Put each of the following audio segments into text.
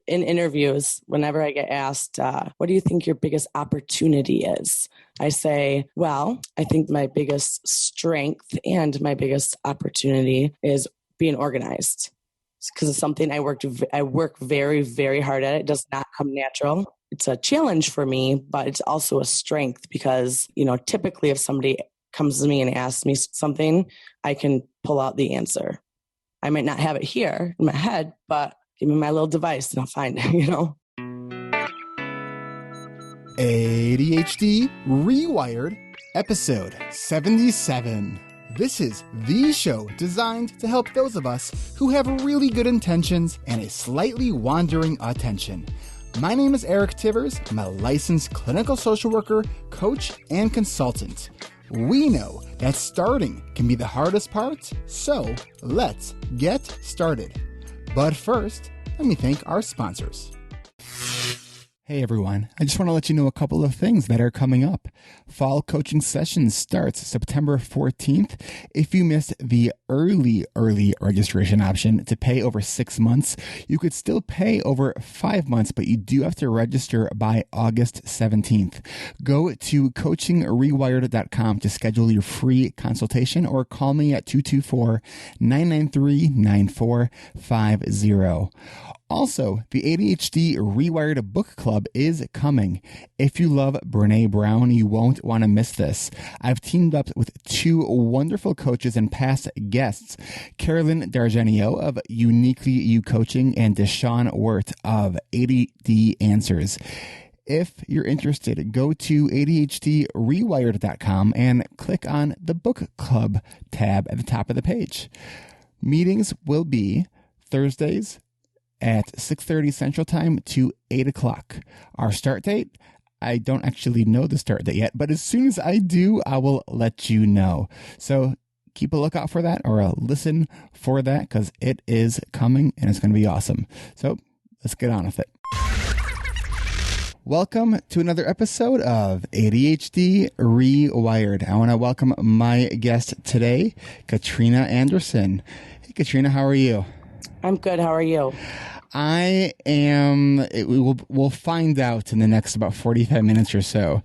in interviews, whenever I get asked, what do you think your biggest opportunity is? I say, well, I think my biggest strength and my biggest opportunity is being organized, because it's something I work very, very hard at. It does not come natural. It's a challenge for me, but it's also a strength because, typically if somebody comes to me and asks me something, I can pull out the answer. I might not have it here in my head, but give me my little device and I'll find it, ADHD Rewired, episode 77. This is the show designed to help those of us who have really good intentions and a slightly wandering attention. My name is Eric Tivers. I'm a licensed clinical social worker, coach, and consultant. We know that starting can be the hardest part, so let's get started. But first, let me thank our sponsors. Hey everyone, I just want to let you know a couple of things that are coming up. Fall coaching session starts September 14th. If you missed the early registration option to pay over 6 months, you could still pay over 5 months, but you do have to register by August 17th. Go to coachingrewired.com to schedule your free consultation or call me at 224-993-9450. Also, the ADHD Rewired Book Club is coming. If you love Brené Brown, you won't want to miss this. I've teamed up with two wonderful coaches and past guests, Carolyn Dargenio of Uniquely You Coaching and Deshaun Wirt of ADD Answers. If you're interested, go to ADHDrewired.com and click on the Book Club tab at the top of the page. Meetings will be Thursdays at 6:30 Central Time to 8 o'clock. Our start date, I don't actually know the start date yet, but as soon as I do, I will let you know. So keep a lookout for that or listen for that because it is coming and it's going to be awesome. So let's get on with it. Welcome to another episode of ADHD Rewired. I want to welcome my guest today, Katrina Anderson. Hey, Katrina, how are you? I'm good. How are you? I am, we'll find out in the next about 45 minutes or so.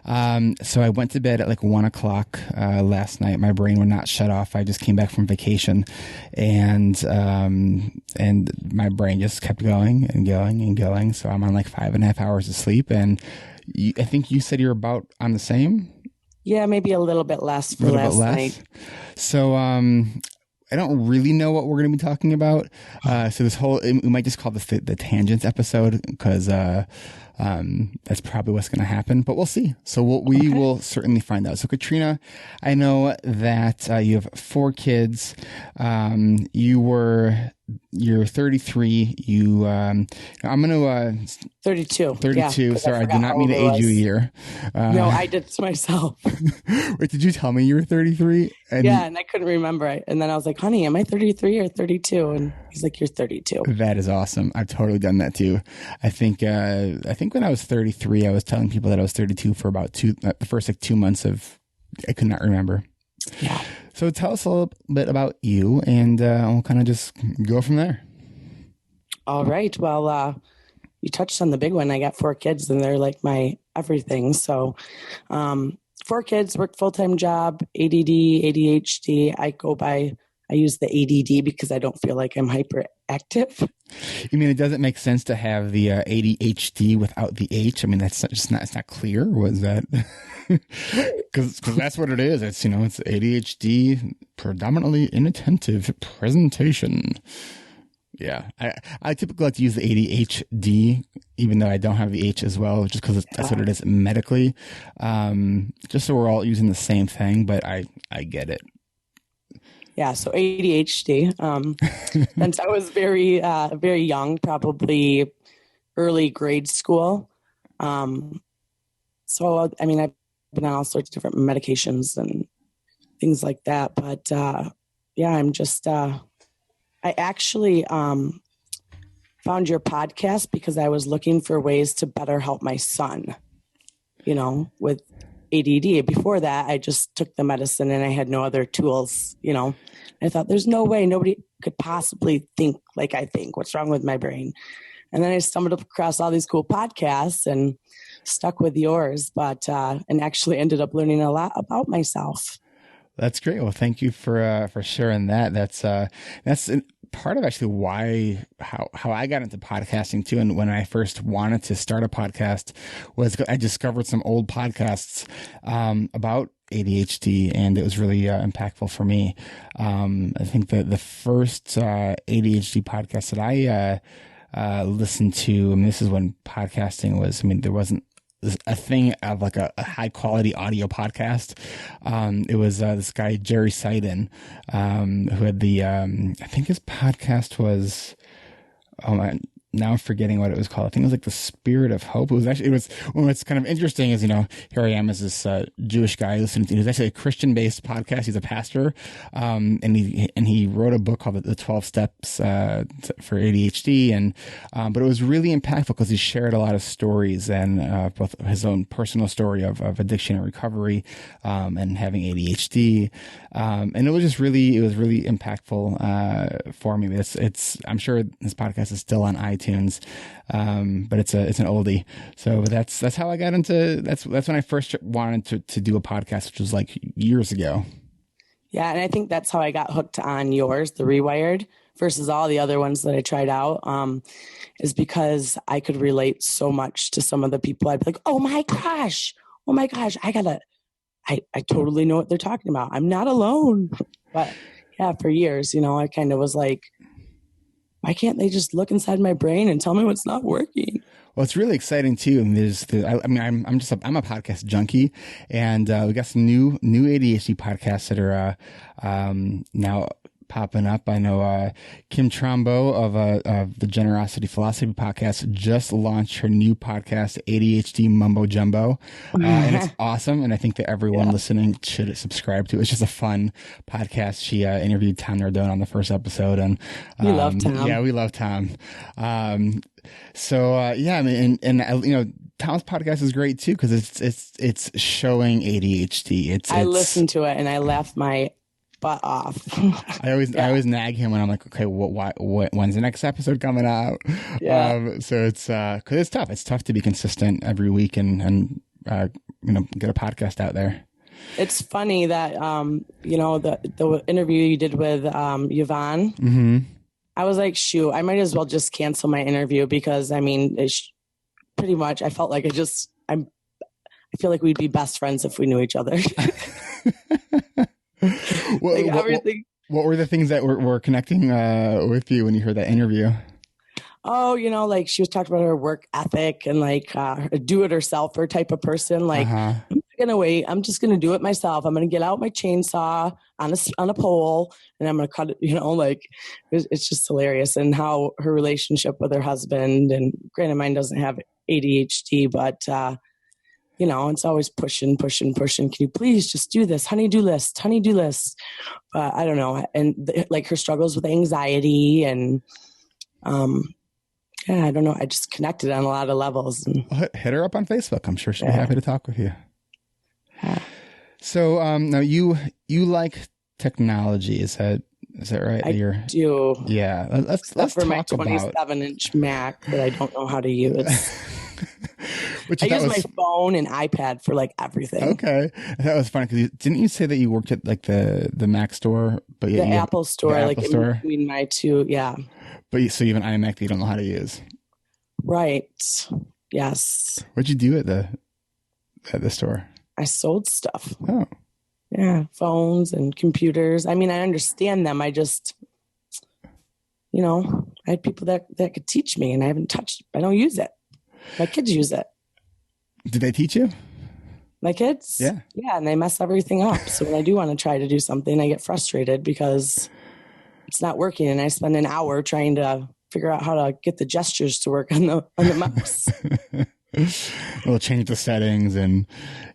So I went to bed at like 1 o'clock last night. My brain would not shut off. I just came back from vacation and my brain just kept going and going and going. So I'm on like 5.5 hours of sleep. And I think you said you're about on the same? Yeah, maybe a little bit less for last night. So, I don't really know what we're going to be talking about. So we might just call this the tangents episode because that's probably what's going to happen, but we'll see. So we will certainly find out. So Katrina, I know that you have 4 kids. You're 33. I'm going to 32. 32. Yeah, sorry, I did not mean to age you a year. No, I did it myself. Wait, did you tell me you were 33? Yeah, and I couldn't remember it. And then I was like, honey, am I 33 or 32? And he's like, you're 32. That is awesome. I've totally done that too. I think when I was 33, I was telling people that I was 32 for about the first 2 months I could not remember. Yeah. So tell us a little bit about you and we'll kind of just go from there. All right. Well, you touched on the big one. I got 4 kids and they're like my everything. So 4 kids, work full-time job, ADD, ADHD. I use the ADD because I don't feel like I'm hyperactive. You mean it doesn't make sense to have the ADHD without the H? I mean, that's it's not clear. Was that? Because that's what it is. It's ADHD, predominantly inattentive presentation. Yeah, I typically like to use the ADHD, even though I don't have the H as well, just because that's what it is medically. Just so we're all using the same thing, but I get it. Yeah, so ADHD. Since I was very, very young, probably early grade school. So, I mean, I've been on all sorts of different medications and things like that. But, yeah, I'm just, I actually found your podcast because I was looking for ways to better help my son, with ADD. Before that, I just took the medicine and I had no other tools, I thought there's no way nobody could possibly think like I think. What's wrong with my brain? And then I stumbled across all these cool podcasts and stuck with yours, and actually ended up learning a lot about myself. That's great. Well, thank you for sharing that. That's part of actually how I got into podcasting too. And when I first wanted to start a podcast was I discovered some old podcasts about ADHD, and it was really impactful for me. I think that the first ADHD podcast that I listened to, and this is when podcasting was, there wasn't a thing of like a high quality audio podcast. It was this guy, Jerry Seiden, who had I think his podcast was, now I'm forgetting what it was called. I think it was like The Spirit of Hope. What's kind of interesting is, here I am as this Jewish guy listening to, he's actually a Christian based podcast. He's a pastor. And he wrote a book called The 12 Steps, for ADHD. But it was really impactful because he shared a lot of stories, and, both his own personal story of addiction and recovery, and having ADHD. And it was really impactful, for me. I'm sure this podcast is still on iTunes. But it's an oldie. So that's how I got into, that's when I first wanted to do a podcast, which was like years ago. Yeah. And I think that's how I got hooked on yours, the Rewired, versus all the other ones that I tried out, is because I could relate so much to some of the people. I'd be like, oh my gosh, I totally know what they're talking about. I'm not alone. But yeah, for years, I kind of was like, why can't they just look inside my brain and tell me what's not working? Well, it's really exciting too. And I'm a podcast junkie, and we got some new ADHD podcasts that are now popping up. I know Kim Trombo of the Generosity Philosophy podcast just launched her new podcast, ADHD Mumbo Jumbo, and it's awesome. And I think that everyone listening should subscribe to it. It's just a fun podcast. She interviewed Tom Nardone on the first episode, and we love Tom. Yeah, we love Tom. Tom's podcast is great too because it's showing ADHD. I listened to it and I laughed my butt off. I always nag him when I'm like, okay, when's the next episode coming out? Yeah. So it's because it's tough. It's tough to be consistent every week and get a podcast out there. It's funny that the interview you did with Yvonne. Mm-hmm. I was like, shoot, I might as well just cancel my interview because pretty much I felt like I feel like we'd be best friends if we knew each other. Everything. What were the things that were connecting with you when you heard that interview? Oh, she was talking about her work ethic and a do-it-yourselfer type of person. I'm not gonna wait. I'm just gonna do it myself. I'm gonna get out my chainsaw on a pole and I'm gonna cut it. It's just hilarious. And how her relationship with her husband, and granted, mine doesn't have ADHD, but it's always pushing. Can you please just do this? Honey-do list. But I don't know. And her struggles with anxiety and, I don't know. I just connected on a lot of levels. Hit her up on Facebook. I'm sure she'll be happy to talk with you. Yeah. So now you like technology. Is that right? I do. Yeah. Let's talk my 27-inch Mac that I don't know how to use. I use my phone and iPad for everything. Okay, that was funny because didn't you say that you worked at the Mac store, but the Apple store, in between my two, yeah. But so you have an iMac that you don't know how to use, right? Yes. What'd you do at the store? I sold stuff. Oh, yeah, phones and computers. I understand them. I just, I had people that could teach me, and I haven't touched. I don't use it. My kids use it. Did they teach you? My kids? Yeah. Yeah, and they mess everything up. So when I do want to try to do something, I get frustrated because it's not working, and I spend an hour trying to figure out how to get the gestures to work on the mouse. We'll change the settings, and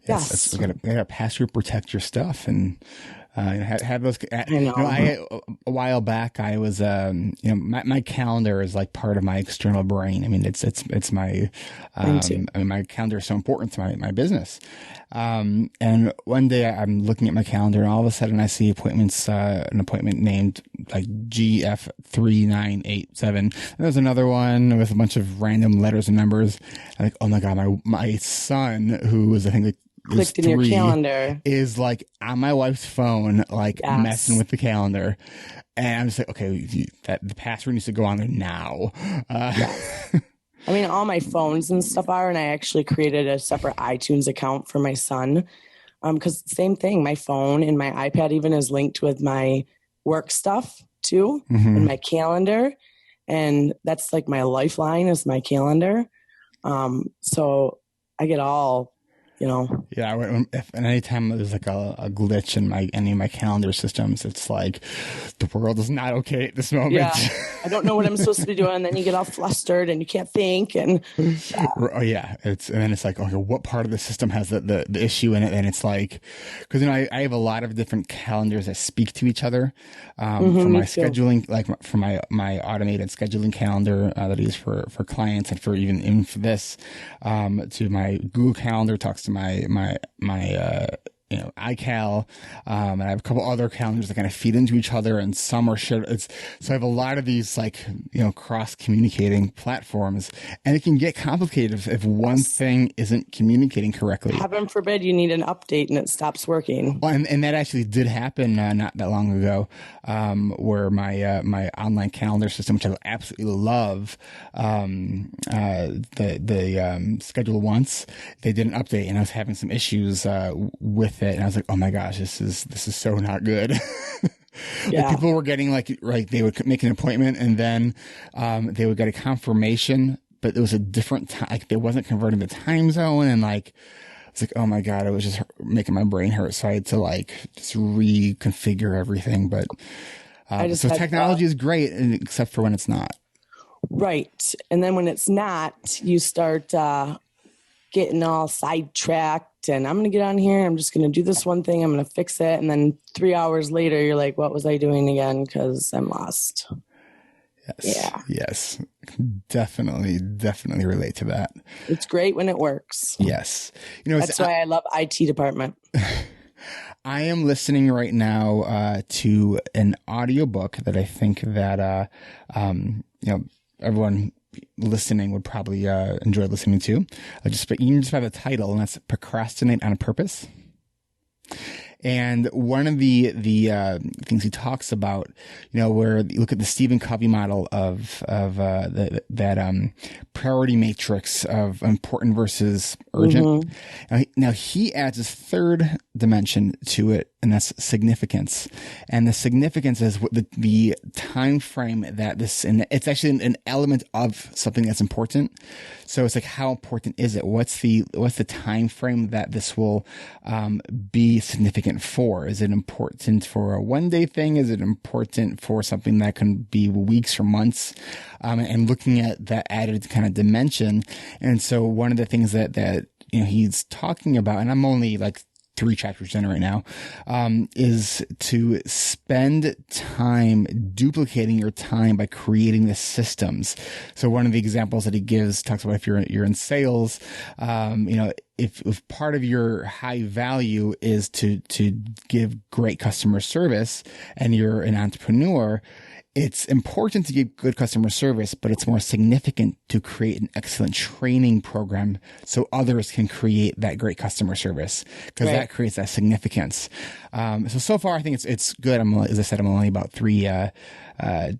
yes, we gotta password protect your stuff, and Have those. I know. A while back, I was, my calendar is like part of my external brain. I mean, it's my, my calendar is so important to my business. And one day I'm looking at my calendar and all of a sudden I see an appointment named like GF3987. And there's another one with a bunch of random letters and numbers. I'm like, oh my God, my son, who was, I think, like, clicked in your calendar, is like on my wife's phone, like messing with the calendar. And I'm just like, okay, the password needs to go on there now. Yes. I mean, all my phones and stuff are, and I actually created a separate iTunes account for my son. Because same thing, my phone and my iPad even is linked with my work stuff too, and my calendar. And that's like my lifeline is my calendar. So I get all, Yeah, and anytime there's like a glitch in any of my calendar systems, it's like the world is not okay at this moment. Yeah, I don't know what I'm supposed to be doing. And then you get all flustered and you can't think. And oh yeah, and then it's like, okay, what part of the system has the issue in it? And it's like, because I have a lot of different calendars that speak to each other. For my scheduling, like for my automated scheduling calendar that I use for clients and for even for this, to my Google Calendar talks to my iCal, and I have a couple other calendars that kind of feed into each other, and some are shared. So I have a lot of these cross communicating platforms, and it can get complicated if one thing isn't communicating correctly. Heaven forbid you need an update and it stops working. Well, and that actually did happen not that long ago, where my online calendar system, which I absolutely love, the schedule once, they did an update, and I was having some issues with it, and I was like, oh my gosh, this is so not good. Yeah. Like people were getting like they would make an appointment, and then they would get a confirmation, but it was a different time. Like they wasn't converting the time zone, and like it's like, oh my God, it was just making my brain hurt. So I had to like just reconfigure everything. But so technology is great, except for when it's not. Right, and then when it's not, you start getting all sidetracked. And I'm going to get on here. I'm just going to do this one thing. I'm going to fix it. And then 3 hours later, you're like, what was I doing again? Because I'm lost. Yes. Yeah. Yes. Definitely relate to that. It's great when it works. Yes. That's why I love IT department. I am listening right now to an audiobook that I think that everyone listening would probably enjoy listening to. You can just have the title, and that's Procrastinate on Purpose. And one of the things he talks about, where you look at the Stephen Covey model of that priority matrix of important versus urgent. Mm-hmm. Now he adds a third dimension to it, and that's significance. And the significance is what the time frame that this, and it's actually an element of something that's important. So it's like, how important is it? What's the time frame that this will be significant for? Is it important for a one-day thing? Is it important for something that can be weeks or months? And looking at that added kind of dimension. And so one of the things that he's talking about, and I'm only like 3 chapters in right now, is to spend time duplicating your time by creating the systems. So one of the examples that he gives talks about if you're in sales, if part of your high value is to give great customer service, and you're an entrepreneur, it's important to give good customer service, but it's more significant to create an excellent training program so others can create that great customer service, because that creates that significance. So far, I think it's good. As I said, I'm only about 3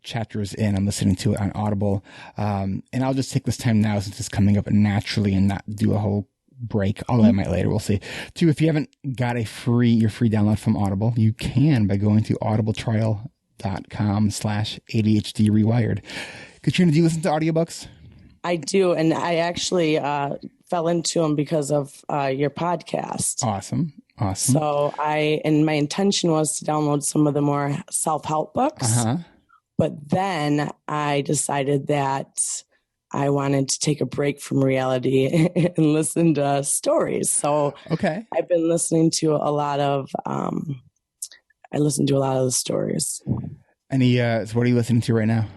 chapters in. I'm listening to it on Audible. And I'll just take this time now, since it's coming up naturally, and not do a whole break, although I might later. We'll see. 2, if you haven't got your free download from Audible, you can by going to audibletrial.com/ADHD Rewired. Katrina, do you listen to audiobooks? I do, and I actually fell into them because of your podcast. Awesome. So my intention was to download some of the more self-help books, but then I decided that I wanted to take a break from reality and listen to stories. So I've been listening to a lot of I listen to a lot of the stories. Any, so what are you listening to right now?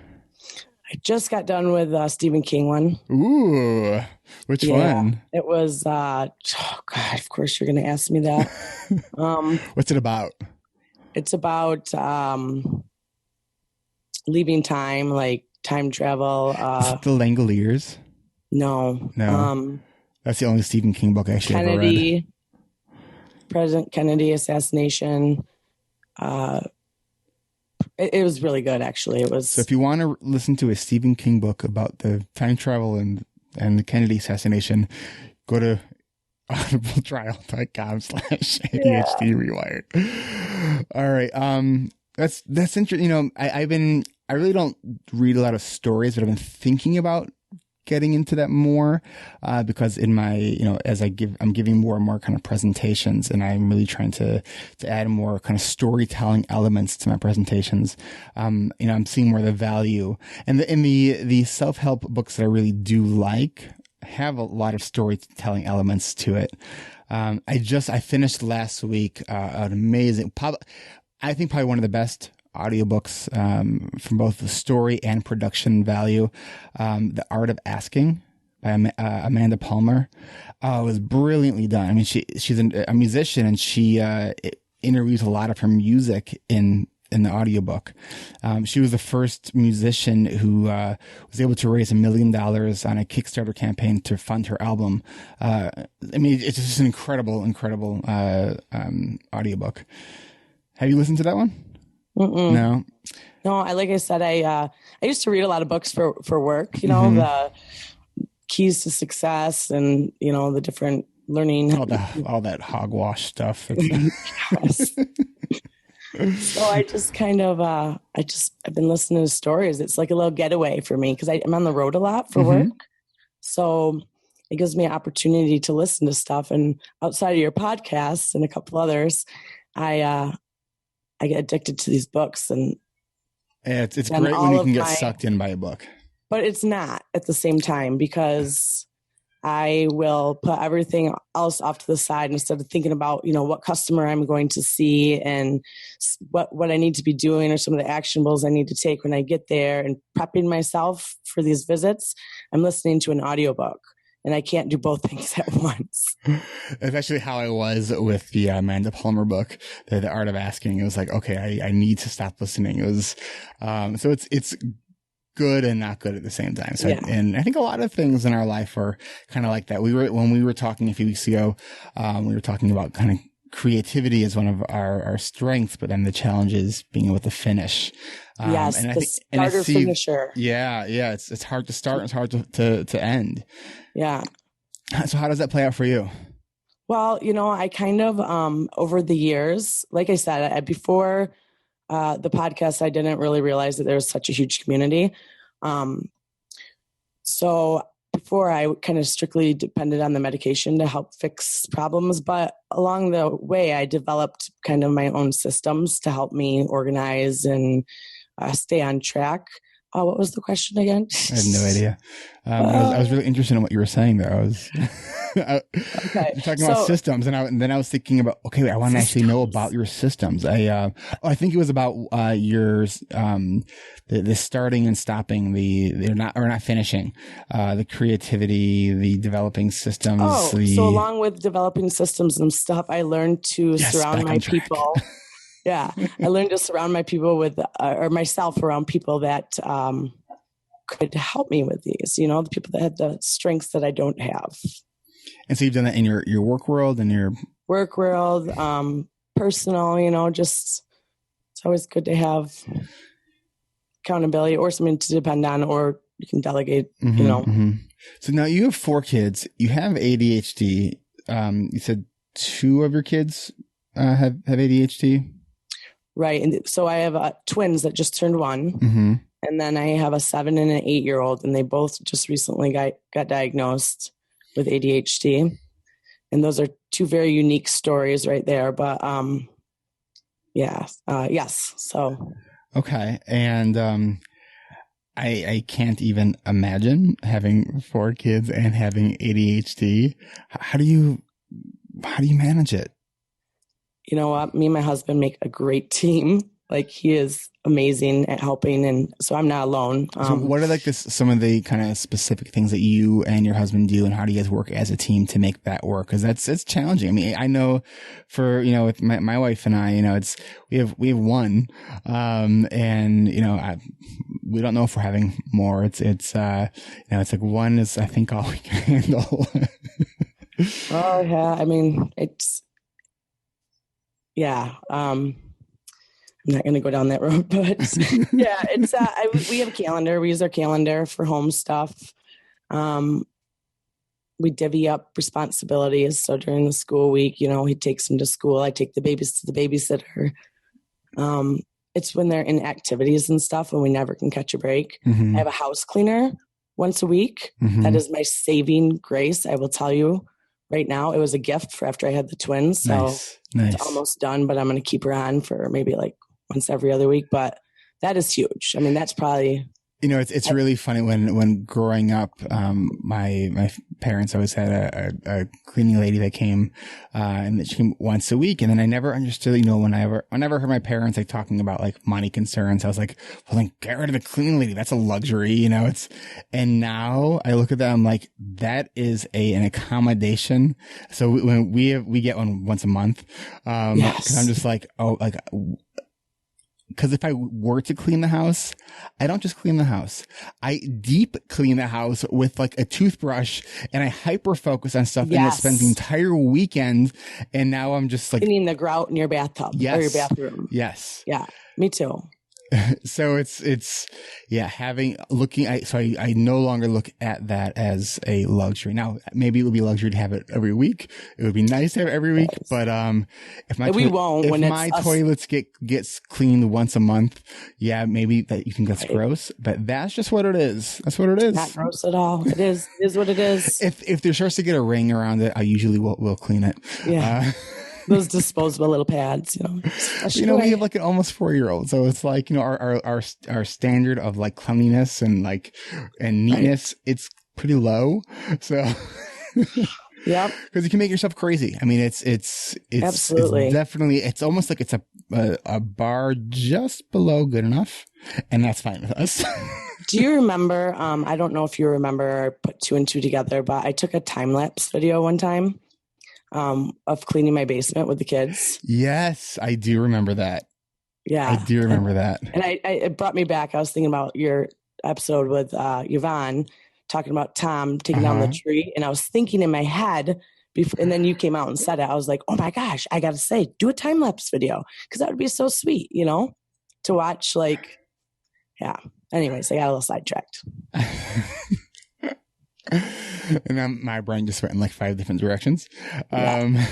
I just got done with Stephen King one. Ooh, which one? It was, oh God, of course you're going to ask me that. What's it about? It's about leaving time, like time travel. Is it The Langoliers? No. That's the only Stephen King book I actually ever read. President Kennedy assassination. It was really good, actually. It was. So if you want to listen to a Stephen King book about the time travel and the Kennedy assassination, go to audibletrial.com/ADHD Rewired. All right. That's interesting. You know, I really don't read a lot of stories, but I've been thinking about getting into that more, because in my, you know, as I'm giving more and more kind of presentations, and I'm really trying to add more kind of storytelling elements to my presentations. You know, I'm seeing more of the value, and in the self-help books that I really do like have a lot of storytelling elements to it. I finished last week, an amazing, I think probably one of the best audiobooks, from both the story and production value. The Art of Asking by Amanda Palmer. It was brilliantly done. I mean, she's a musician, and she interviews a lot of her music in the audiobook. She was the first musician who was able to raise $1 million on a Kickstarter campaign to fund her album. I mean, it's just an incredible audiobook. Have you listened to that one? No. Like I said, I used to read a lot of books for work, you know, the keys to success and, you know, the different learning. All that hogwash stuff. Yes. So I just kind of, I've been listening to stories. It's like a little getaway for me because I'm on the road a lot for work. So it gives me an opportunity to listen to stuff. And outside of your podcasts and a couple others, I get addicted to these books, and it's great when you can get sucked in by a book. But it's not at the same time, because I will put everything else off to the side instead of thinking about, you know, what customer I'm going to see and what I need to be doing or some of the actionables I need to take when I get there, and prepping myself for these visits. I'm listening to an audiobook. And I can't do both things at once. That's actually how I was with the Amanda Palmer book, the Art of Asking. It was like, okay, I need to stop listening. It was, so it's good and not good at the same time. So, and I think a lot of things in our life are kind of like that. When we were talking a few weeks ago, we were talking about kind of creativity is one of our strengths, but then the challenge is being able to finish. Yes, and finisher. Yeah. It's hard to start and it's hard to end. Yeah. So how does that play out for you? Well, you know, I kind of, over the years, like I said, before the podcast, I didn't really realize that there was such a huge community. So before, I kind of strictly depended on the medication to help fix problems. But along the way, I developed kind of my own systems to help me organize and stay on track. What was the question again? I have no idea. I was really interested in what you were saying there. I was talking about systems, and then I was thinking about, okay, I want to actually know about your systems. I think it was about yours, the starting and stopping, they're not finishing, the creativity, the developing systems. So along with developing systems and stuff, I learned to surround my people. Yeah, I learned to surround my people with, or myself around people that could help me with these, you know, the people that had the strengths that I don't have. And so you've done that in your work world and your work world, personal, you know, just it's always good to have accountability or something to depend on, or you can delegate, you know. So now you have 4 kids. You have ADHD. You said 2 of your kids have ADHD. Right. And so I have twins that just turned 1. And then I have a 7 and an 8-year-old, and they both just recently got diagnosed with ADHD. And those are 2 very unique stories right there. But yes. So. Okay. And I can't even imagine having 4 kids and having ADHD. How do you manage it? You know what? Me and my husband make a great team. Like he is amazing at helping, and so I'm not alone. So what are like some of the kind of specific things that you and your husband do, and how do you guys work as a team to make that work? Because it's challenging. I mean, I know for with my wife and I, we have one, and we don't know if we're having more. It's it's like one is I think all we can handle. Oh yeah, I mean yeah. I'm not going to go down that road, but yeah, it's we have a calendar. We use our calendar for home stuff. We divvy up responsibilities. So during the school week, he takes them to school. I take the babies to the babysitter. It's when they're in activities and stuff and we never can catch a break. Mm-hmm. I have a house cleaner once a week. Mm-hmm. That is my saving grace. I will tell you right now, it was a gift for after I had the twins. So Nice. It's almost done, but I'm going to keep her on for maybe like once every other week. But that is huge. I mean, that's probably... it's really funny when growing up, my parents always had a cleaning lady that came, and that she came once a week. And then I never understood, whenever I heard my parents like talking about like money concerns, I was like, well, then get rid of the cleaning lady. That's a luxury, and now I look at that, I'm like, that is an accommodation. So when we get one once a month, Yes. 'cause I'm just like, because if I were to clean the house, I don't just clean the house. I deep clean the house with like a toothbrush and I hyper focus on stuff. Yes. And I spend the entire weekend. And now I'm just like cleaning the grout in your bathtub or your bathroom. Yes. Yeah, me too. So I no longer look at that as a luxury. Now, maybe it would be a luxury to have it every week. It would be nice to have it every week, but if my toilets gets cleaned once a month, maybe that you think that's gross, but that's just what it is. That's what it is. Not gross at all. It is what it is. If there starts to get a ring around it, I usually will clean it. Yeah. Those disposable little pads, we have like an almost 4-year-old. So it's like, our standard of like cleanliness and neatness, It's pretty low. So yeah, because you can make yourself crazy. I mean, it's absolutely. It's definitely, it's almost like it's a bar just below good enough. And that's fine with us. Do you remember, I don't know if you remember or put 2 and 2 together, but I took a time lapse video one time. Of cleaning my basement with the kids. Yes, I do remember that. Yeah. I do remember that. And it brought me back. I was thinking about your episode with Yvonne talking about Tom taking down the tree. And I was thinking in my head, and then you came out and said it. I was like, oh my gosh, I got to say, do a time lapse video. Because that would be so sweet, to watch Anyways, I got a little sidetracked. And then my brain just went in like 5 different directions. Yeah.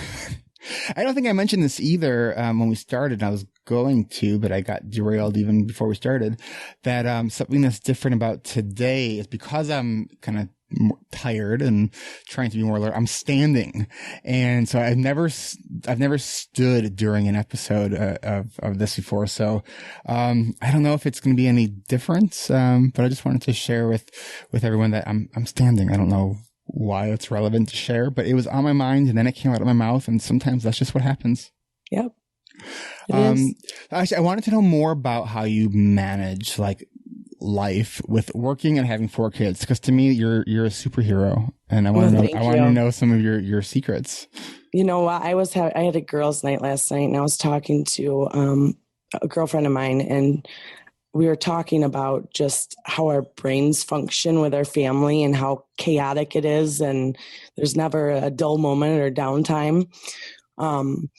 I don't think I mentioned this either when we started. I was going to, but I got derailed even before we started. That something that's different about today is because I'm kind of tired and trying to be more alert. I'm standing, and so I've never stood during an episode of this before. So I don't know if it's going to be any different, but I just wanted to share with everyone that I'm standing. I don't know why it's relevant to share, but it was on my mind, and then it came out of my mouth, and sometimes that's just what happens. Yep. It is. Actually, I wanted to know more about how you manage life with working and having 4 kids, because to me you're a superhero, and I want to know some of your secrets. You know what? I had a girls' night last night, and I was talking to a girlfriend of mine, and we were talking about just how our brains function with our family and how chaotic it is, and there's never a dull moment or downtime. And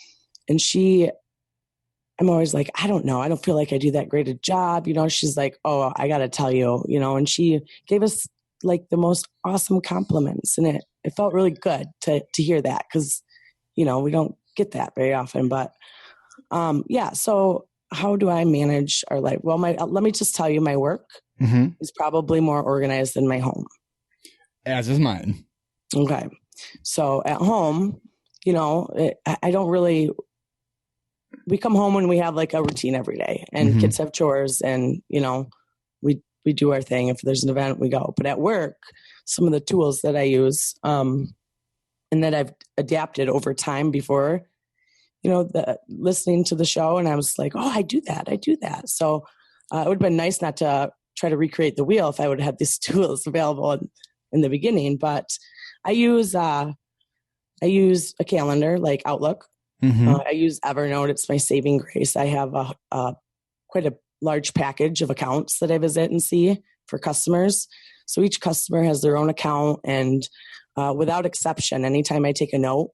I'm always like, I don't know. I don't feel like I do that great a job. She's like, oh, I got to tell you, and she gave us like the most awesome compliments, and it felt really good to hear that, because, we don't get that very often. But so how do I manage our life? Well, let me just tell you, my work is probably more organized than my home. As is mine. Okay. So at home, I don't really, we come home and we have like a routine every day, and kids have chores, and, we do our thing. If there's an event, we go. But at work, some of the tools that I use, and that I've adapted over time before, listening to the show, and I was like, oh, I do that. So it would have been nice not to try to recreate the wheel if I would have had these tools available in the beginning. But I use a calendar like Outlook. I use Evernote. It's my saving grace. I have quite a large package of accounts that I visit and see for customers. So each customer has their own account, and without exception, anytime I take a note,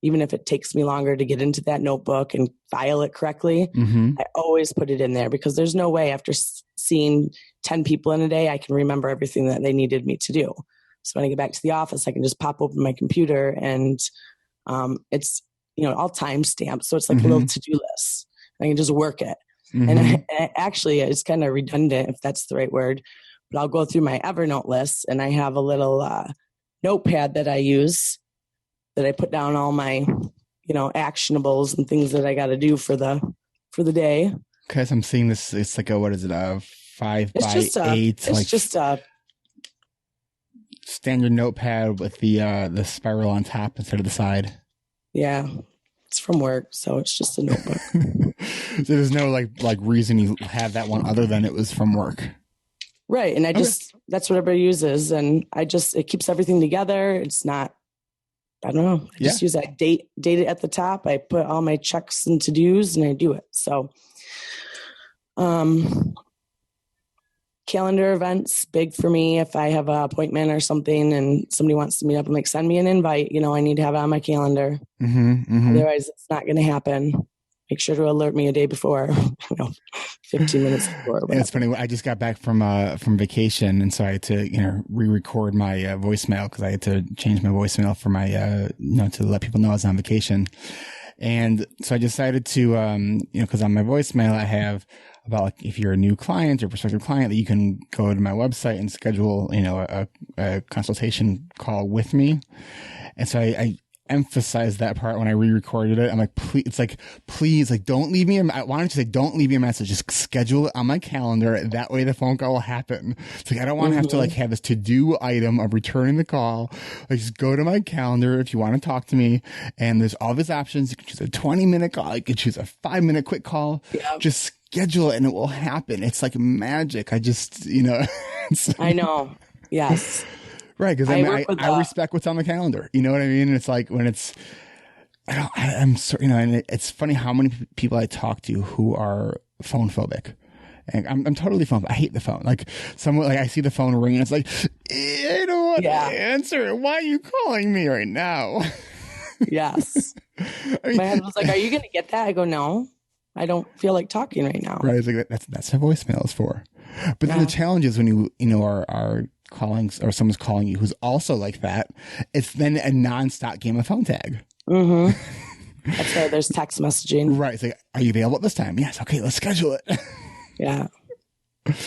even if it takes me longer to get into that notebook and file it correctly, I always put it in there, because there's no way after seeing 10 people in a day, I can remember everything that they needed me to do. So when I get back to the office, I can just pop open my computer, and it's, all time stamped. So it's like a little to-do list. I can just work it. And actually, it's kind of redundant, if that's the right word, but I'll go through my Evernote list, and I have a little notepad that I use, that I put down all my, actionables and things that I got to do for the day. Because I'm seeing this, it's like what is it, a 5 it's by just 8? It's just a standard notepad with the spiral on top instead of the side. Yeah. It's from work, so it's just a notebook. So there's no like reason you have that one other than it was from work. Right. And that's what everybody uses. And it keeps everything together. It's not, I don't know. I just use that date it at the top. I put all my checks and to-dos, and I do it. So, calendar events, big for me. If I have an appointment or something and somebody wants to meet up, I'm like, send me an invite. I need to have it on my calendar. Otherwise, it's not going to happen. Make sure to alert me a day before, 15 minutes before. And it's funny. I just got back from vacation, and so I had to, re-record my voicemail, because I had to change my voicemail for my, to let people know I was on vacation. And so I decided to, because on my voicemail I have about if you're a new client or prospective client, that you can go to my website and schedule, a consultation call with me. And so I emphasize that part when I re-recorded it. I'm like, please, don't leave me. I wanted to say, don't leave me a message. Just schedule it on my calendar. That way the phone call will happen. It's like, I don't want to have to have this to-do item of returning the call. Just go to my calendar if you want to talk to me. And there's all these options. You can choose a 20-minute call. You can choose a 5-minute quick call. Yep. Just schedule it and it will happen. It's like magic. I just, I know. Yes. Right, because I respect what's on the calendar. You know what I mean? It's like when it's, I'm so, and it's funny how many people I talk to who are phone phobic. And I'm totally phone. I hate the phone. I see the phone ring, and it's like, I don't want to answer. Why are you calling me right now? Yes. My husband was like, "Are you going to get that?" I go, "No, I don't feel like talking right now." Right. It's like that's what voicemail is for. But then the challenge is when you are calling, or someone's calling you who's also like that, it's then a nonstop game of phone tag. That's right. There's text messaging. Right. It's like, are you available at this time? Yes. Okay, let's schedule it. Yeah.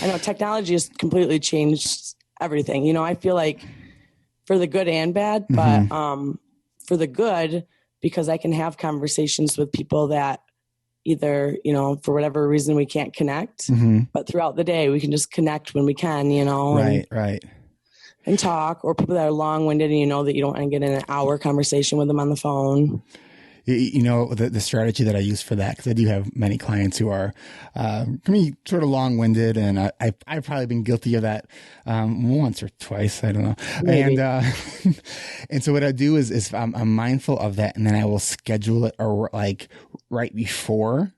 I know technology has completely changed everything. I feel like for the good and bad, but for the good, because I can have conversations with people that either, for whatever reason we can't connect, but throughout the day we can just connect when we can, Right. And talk, or people that are long-winded and that you don't want to get in an hour conversation with them on the phone. The strategy that I use for that, because I do have many clients who are, can be sort of long-winded, and I've probably been guilty of that once or twice. I don't know. Maybe. And so what I do is I'm mindful of that, and then I will schedule it right before,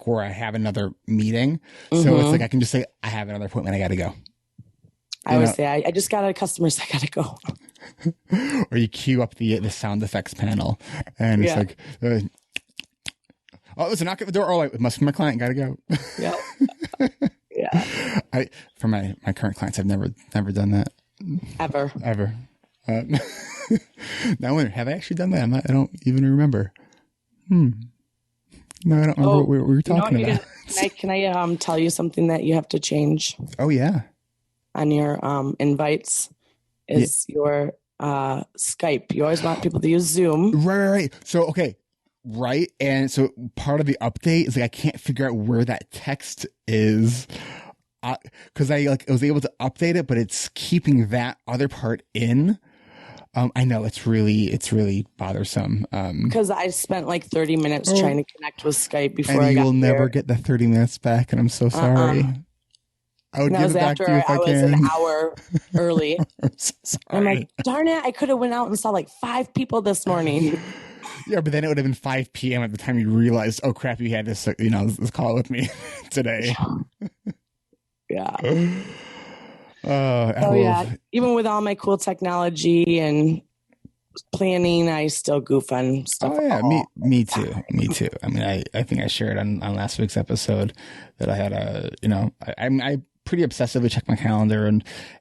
where I have another meeting. So it's I can just say, I have another appointment, I got to go. I always say, I just got out of customers, I got to go. Or you cue up the sound effects panel, and it's like, oh, listen, knock at the door. Oh, it must be my client. Got to go. Yeah. Yeah. For my current clients, I've never done that. Ever. Now, have I actually done that? I don't even remember. No, I don't remember what we were talking about. Can I tell you something that you have to change? Oh, yeah. On your invites is your Skype. You always want people to use Zoom. Right. So, okay. Right. And so part of the update is I can't figure out where that text is. Because I was able to update it, but it's keeping that other part in. I know it's really bothersome. Because I spent like 30 minutes trying to connect with Skype before and I got you'll never here. get the 30 minutes back, and I'm so sorry. I would And that give was it back to you after if I I was can. an hour early. I'm so sorry. I'm like, darn it, I could have went out and saw like 5 people this morning. Yeah, but then it would have been 5 p.m. at the time you realized, oh crap, you had this, this call with me today. Yeah. Oh Yeah. Even with all my cool technology and planning, I still goof on stuff. Oh yeah, me too. I mean, I think I shared on last week's episode that I had I pretty obsessively check my calendar,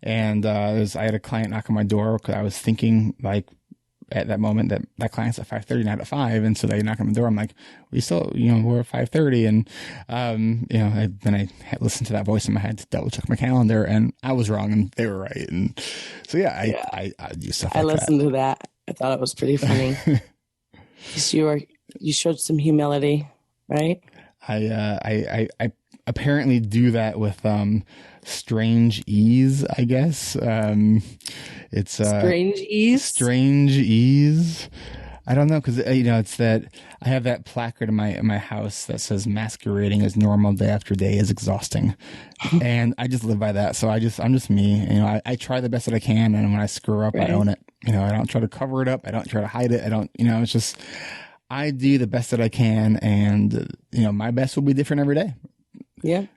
and I had a client knock on my door because I was thinking like at that moment that client's at 5:30, not at 5, and so they knock on the door. I'm like, we still, we're at 5:30, and then I had listened to that voice in my head to double check my calendar, and I was wrong and they were right, and so I do stuff like that. I listened to that. I thought it was pretty funny. You showed some humility, right? I apparently do that with strange ease, I guess. It's strange ease. I don't know, because it's that I have that placard in my house that says masquerading as normal day after day is exhausting, and I just live by that. So I'm just me. I try the best that I can, and when I screw up, right. I own it. I don't try to cover it up. I don't try to hide it. I don't. It's just I do the best that I can, and my best will be different every day. Yeah.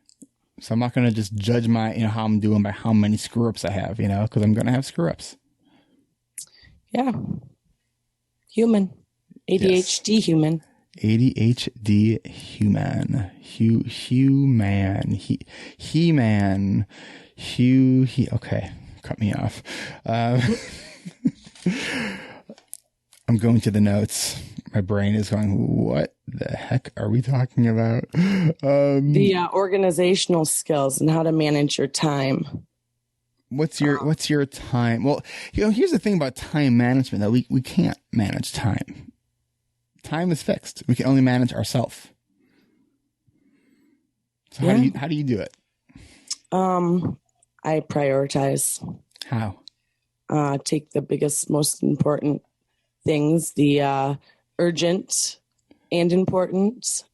So I'm not going to just judge my how I'm doing by how many screw ups I have. Because I'm going to have screw ups. Yeah. Human. ADHD yes. Human. ADHD human. He-man. Okay. Cut me off. I'm going to the notes. My brain is going, what the heck are we talking about? The organizational skills and how to manage your time. What's your time? Well, here's the thing about time management, that we can't manage time. Time is fixed. We can only manage ourselves. So yeah. How do you do it? I prioritize. How? Take the biggest, most important things, the urgent and important,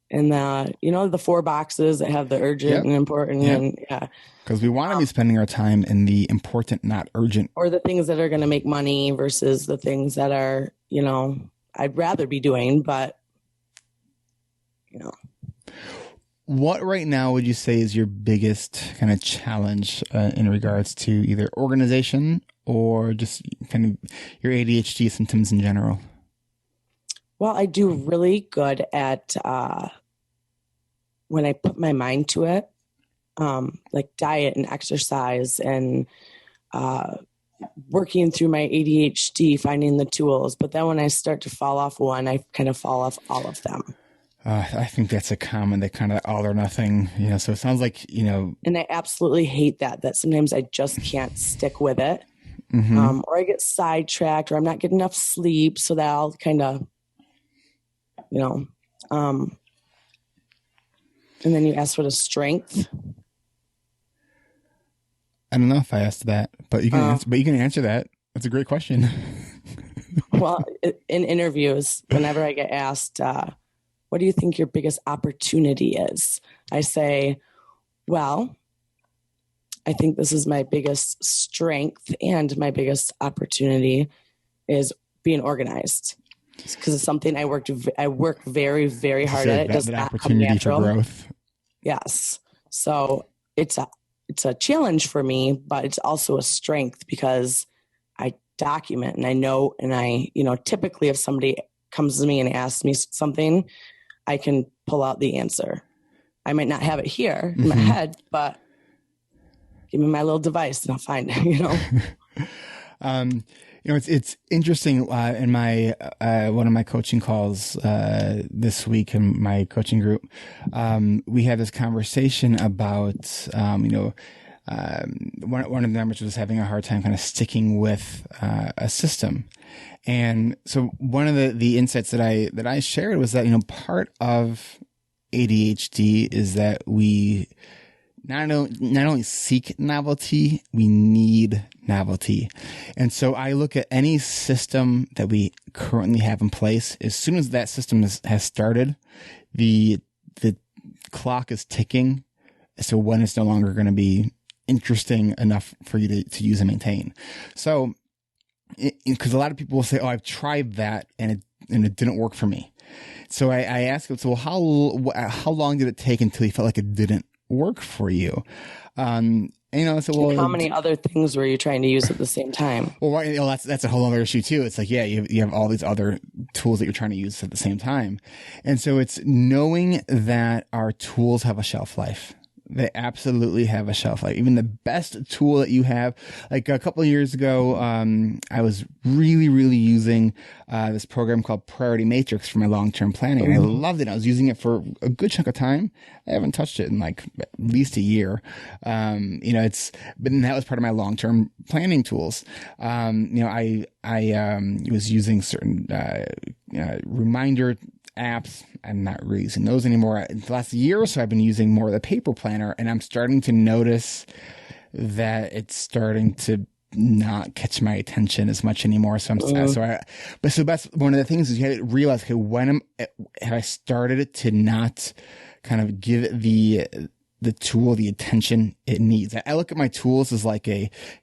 and the 4 boxes that have the urgent yep. and important, yep. and yeah. Because we want to be spending our time in the important, not urgent. Or the things that are going to make money versus the things that are, I'd rather be doing, but, What right now would you say is your biggest kind of challenge in regards to either organization or just kind of your ADHD symptoms in general? Well, I do really good at when I put my mind to it. Like diet and exercise and working through my ADHD, finding the tools. But then when I start to fall off one, I kind of fall off all of them. I think that's a common, that kind of all or nothing, so it sounds like, And I absolutely hate that sometimes I just can't stick with it. Mm-hmm. Or I get sidetracked or I'm not getting enough sleep. So that I'll kind of, and then you ask for the strength. I don't know if I asked that, but you can answer that. That's a great question. Well, in interviews, whenever I get asked, what do you think your biggest opportunity is? I say, well, I think this is my biggest strength and my biggest opportunity is being organized. Because it's something I work very, very hard at. It does not come natural. For growth. Yes. So it's a challenge for me, but it's also a strength because I document and I know, and typically if somebody comes to me and asks me something, I can pull out the answer. I might not have it here in my head, but give me my little device and I'll find it, It's interesting. In my one of my coaching calls this week in my coaching group, we had this conversation about one of the members was having a hard time kind of sticking with a system, and so one of the insights that I shared was that part of ADHD is that we not only seek novelty, we need novelty. And so I look at any system that we currently have in place. As soon as that system has started, the clock is ticking. So when it's no longer going to be interesting enough for you to use and maintain. So, because a lot of people will say, "Oh, I've tried that and it didn't work for me." So I asked them, "So how long did it take until you felt like it didn't work for you?" So well, how many other things were you trying to use at the same time? Well, that's a whole other issue too. It's like, yeah, you have all these other tools that you're trying to use at the same time. And so it's knowing that our tools have a shelf life. They absolutely have a shelf life. Even the best tool that you have, like a couple of years ago, I was really, really using this program called Priority Matrix for my long-term planning. And I loved it. I was using it for a good chunk of time. I haven't touched it in like at least a year. But that was part of my long-term planning tools. I was using certain reminder apps. I'm not really using those anymore. In the last year or so, I've been using more of the paper planner, and I'm starting to notice that it's starting to not catch my attention as much anymore. So that's one of the things is you have to realize, okay, have I started to not kind of give the tool the attention it needs? I look at my tools as like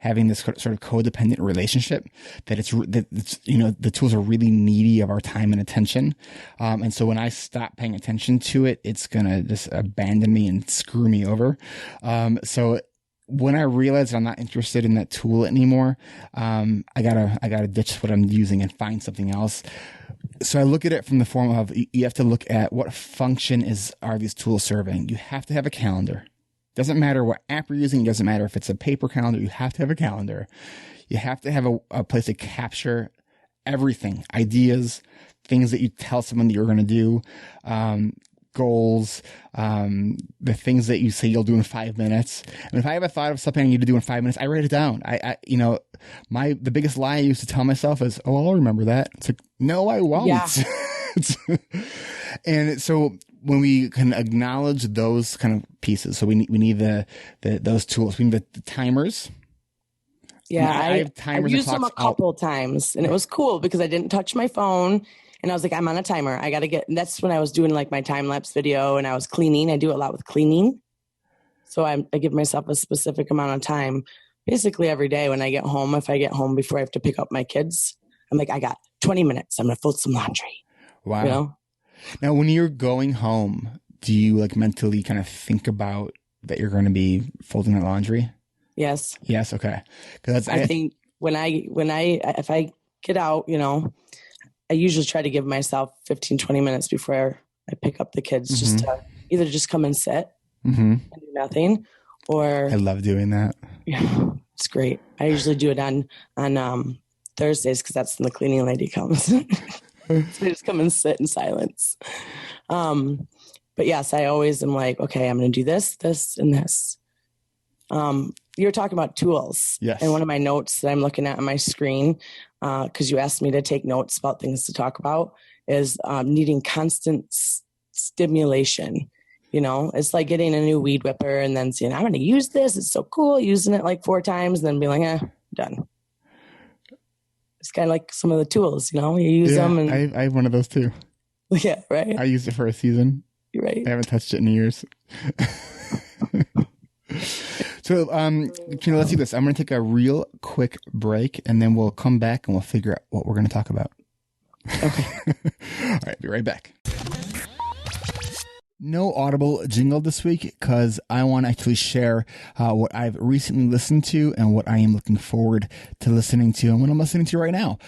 having this sort of codependent relationship that it's the tools are really needy of our time and attention. And so when I stop paying attention to it, it's going to just abandon me and screw me over. So when I realize I'm not interested in that tool anymore, I gotta ditch what I'm using and find something else. So I look at it from the form of, you have to look at what function are these tools serving. You have to have a calendar. Doesn't matter what app you're using. It doesn't matter if it's a paper calendar. You have to have a calendar. You have to have a place to capture everything, ideas, things that you tell someone that you're going to do, goals, the things that you say you'll do in 5 minutes. And if I have a thought of something I need to do in 5 minutes, I write it down. The biggest lie I used to tell myself is, "Oh, I'll remember that." It's like, no, I won't. Yeah. And so when we can acknowledge those kind of pieces, so we need those tools. We need the timers. Yeah, I have timers. I've used them a couple times, and it was cool because I didn't touch my phone. And I was like, I'm on a timer. I got to and that's when I was doing like my time-lapse video and I was cleaning. I do a lot with cleaning. So I give myself a specific amount of time, basically every day when I get home. If I get home before I have to pick up my kids, I'm like, I got 20 minutes. I'm going to fold some laundry. Wow. Now, when you're going home, do you like mentally kind of think about that you're going to be folding that laundry? Yes. Yes. Okay. Because I think if I get out, I usually try to give myself 15, 20 minutes before I pick up the kids, mm-hmm. just to either just come and sit mm-hmm. and do nothing, or... I love doing that. Yeah, it's great. I usually do it on Thursdays because that's when the cleaning lady comes. So I just come and sit in silence. But yes, I always am like, okay, I'm going to do this, this, and this. You were talking about tools. Yes. And one of my notes that I'm looking at on my screen, because you asked me to take notes about things to talk about, is needing constant stimulation. It's like getting a new weed whipper and then saying, I'm going to use this. It's so cool. Using it like 4 times and then being like, done. It's kind of like some of the tools, you use them. And I have one of those too. Yeah, right. I used it for a season. You're right. I haven't touched it in years. So, let's do this. I'm going to take a real quick break, and then we'll come back and we'll figure out what we're going to talk about. Okay. All right, be right back. No audible jingle this week because I want to actually share what I've recently listened to and what I am looking forward to listening to and what I'm listening to right now.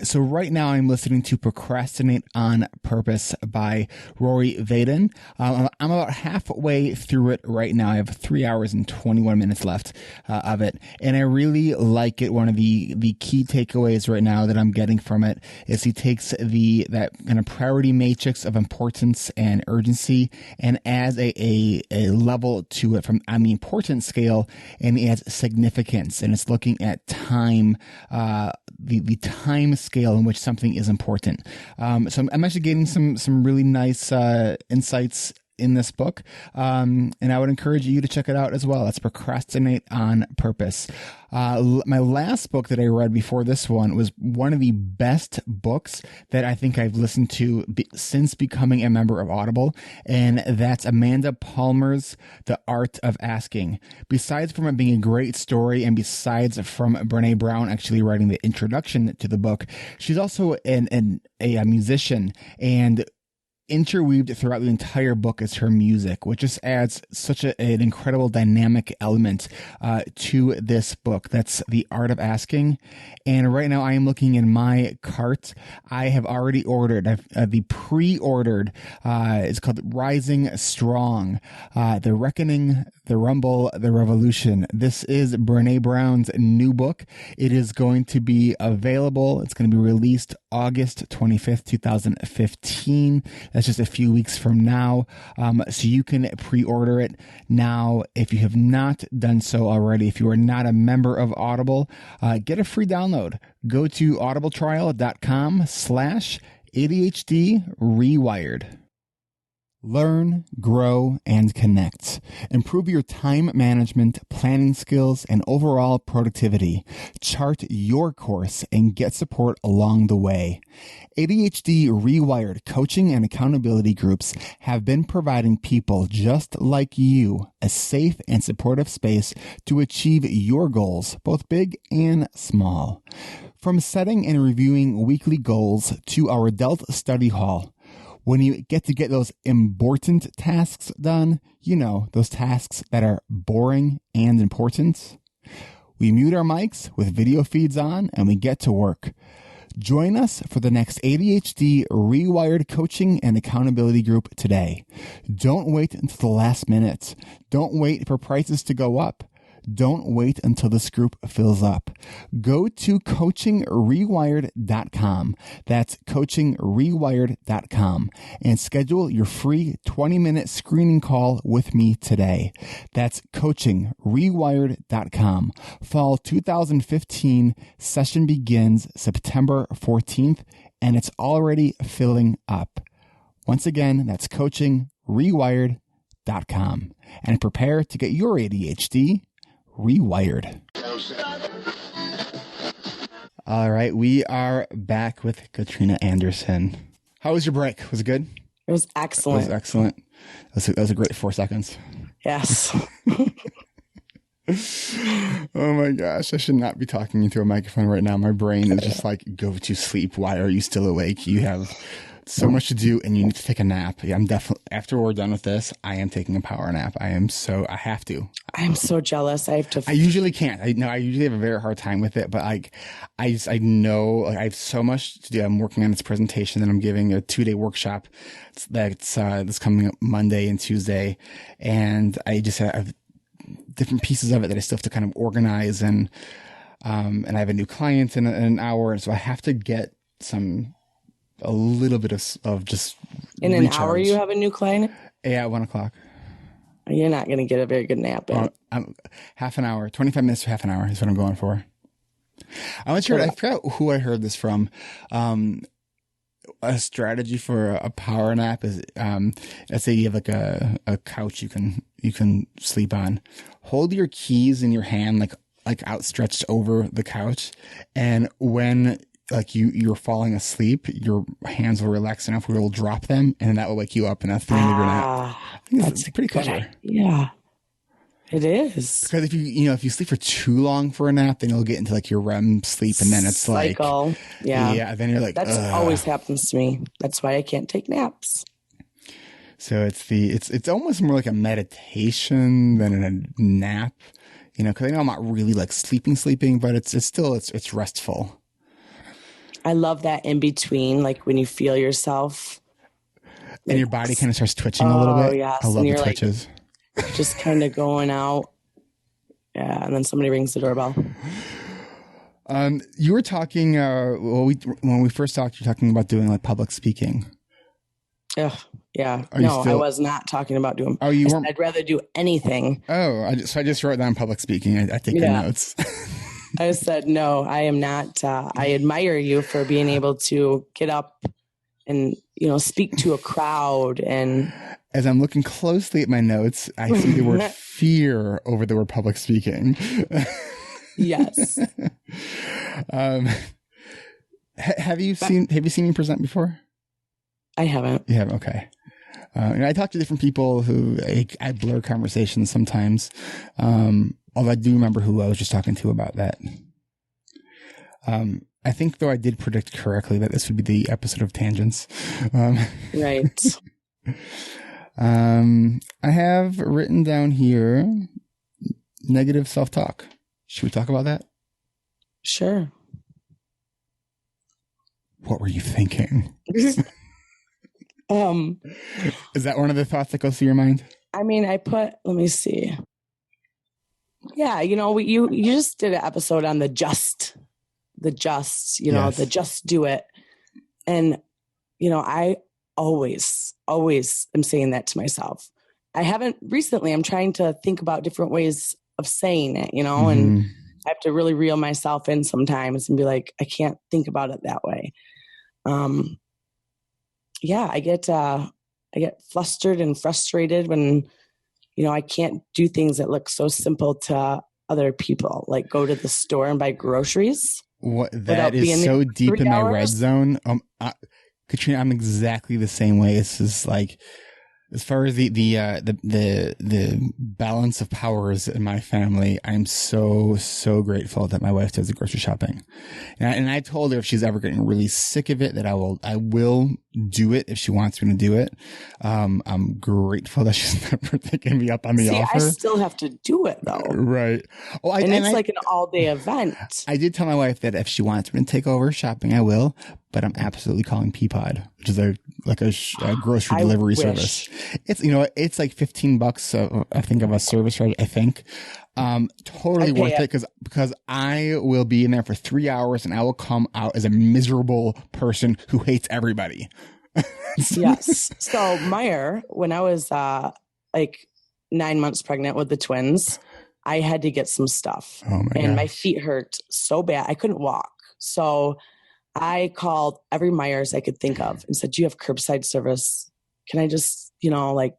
So right now I'm listening to Procrastinate on Purpose by Rory Vaden. I'm about halfway through it right now. I have 3 hours and 21 minutes left of it. And I really like it. One of the key takeaways right now that I'm getting from it is he takes that kind of priority matrix of importance and urgency and adds a level to it on the importance scale, and it adds significance, and it's looking at time, the time scale in which something is important. So I'm actually getting some really nice insights in this book. And I would encourage you to check it out as well. That's Procrastinate on Purpose. My last book that I read before this one was one of the best books that I think I've listened to since becoming a member of Audible. And that's Amanda Palmer's The Art of Asking. Besides from it being a great story, and besides from Brene Brown actually writing the introduction to the book, she's also a musician, and interweaved throughout the entire book is her music, which just adds such an incredible dynamic element to this book. That's The Art of Asking. And right now I am looking in my cart. I have already ordered, the pre-ordered, it's called Rising Strong, The Reckoning, The Rumble, The Revolution. This is Brene Brown's new book. It is going to be available. It's going to be released August 25th, 2015. That's just a few weeks from now. So you can pre-order it now if you have not done so already. If you are not a member of Audible, get a free download. Go to audibletrial.com/ADHD Rewired. Learn, grow, and connect. Improve your time management, planning skills, and overall productivity. Chart your course and get support along the way. ADHD Rewired coaching and accountability groups have been providing people just like you a safe and supportive space to achieve your goals, both big and small. From setting and reviewing weekly goals to our adult study hall, when you get to get those important tasks done, you know, those tasks that are boring and important, we mute our mics with video feeds on and we get to work. Join us for the next ADHD Rewired coaching and accountability group today. Don't wait until the last minute. Don't wait for prices to go up. Don't wait until this group fills up. Go to coachingrewired.com. That's coachingrewired.com and schedule your free 20-minute screening call with me today. That's coachingrewired.com. Fall 2015 session begins September 14th, and it's already filling up. Once again, that's coachingrewired.com. And prepare to get your ADHD Rewired. All right, we are back with Katrina Anderson. How was your break? Was it good? It was excellent. It was excellent. That was a great 4 seconds. Yes. Oh my gosh, I should not be talking into a microphone right now. My brain is just like, go to sleep. Why are you still awake? You have so much to do and you need to take a nap. Yeah, I'm definitely, after we're done with this, I am taking a power nap. I have to. I'm so jealous. I usually can't. I usually have a very hard time with it, but I know I have so much to do. I'm working on this presentation that I'm giving, a 2-day workshop that's coming up Monday and Tuesday. And I just have different pieces of it that I still have to kind of organize, and I have a new client in an hour. And so I have to get a little bit of just in an recharge. Hour you have a new client? Yeah, at 1:00. You're not going to get a very good nap in. Half an hour, 25 minutes to half an hour is what I'm going for. I forgot who I heard this from. A strategy for a power nap is, let's say you have like a couch you can sleep on. Hold your keys in your hand, like outstretched over the couch. And when like you're falling asleep, your hands will relax enough where it'll drop them, and that will wake you up, and that's the end of your nap. I think that's pretty clever. Yeah, it is. Because if you sleep for too long for a nap, then you'll get into like your REM sleep, and then it's cycle. Like, yeah, then you're like, that's always happens to me. That's why I can't take naps. So it's almost more like a meditation than a nap, because I know I'm not really like sleeping, but it's still restful. I love that in between, like when you feel yourself. And your body kind of starts twitching a little bit. Yes. I love the twitches. Like, just kind of going out. Yeah. And then somebody rings the doorbell. You were talking, when we first talked, you were talking about doing like public speaking. Yeah. I was not talking about doing. Oh, you weren't? I'd rather do anything. Oh, I just wrote down public speaking. I take the notes. I said, no, I am not. I admire you for being able to get up and, speak to a crowd. And as I'm looking closely at my notes, I see the word fear over the word public speaking. Yes. Have you seen me present before? I haven't. You haven't? Okay. I talk to different people who I blur conversations sometimes. Although I do remember who I was just talking to about that. I think, though, I did predict correctly that this would be the episode of tangents. Right. I have written down here negative self-talk. Should we talk about that? Sure. What were you thinking? Is that one of the thoughts that goes through your mind? I mean, let me see. Yeah, you just did an episode on the just, yes. The just do it. And, I always am saying that to myself. I haven't recently. I'm trying to think about different ways of saying it, Mm-hmm. and I have to really reel myself in sometimes and be like, I can't think about it that way. Yeah, I get flustered and frustrated when, I can't do things that look so simple to other people, like go to the store and buy groceries. That is so deep in my red zone. Katrina, I'm exactly the same way. This is like, as far as the balance of powers in my family, I'm so grateful that my wife does the grocery shopping. And I told her if she's ever getting really sick of it, that I will do it if she wants me to do it. I'm grateful that she's never taking me up on the offer. I still have to do it though. Right. Oh, and it's like an all day event. I did tell my wife that if she wants me to take over shopping, I will, but I'm absolutely calling Peapod, which is a grocery delivery service. It's, it's like $15, I think, of a service charge, I think. Totally worth it because I will be in there for 3 hours and I will come out as a miserable person who hates everybody. Yes. So Meyer, when I was like 9 months pregnant with the twins, I had to get some stuff. Oh my and gosh. My feet hurt so bad. I couldn't walk. So I called every Myers I could think of and said, do you have curbside service? Can I just,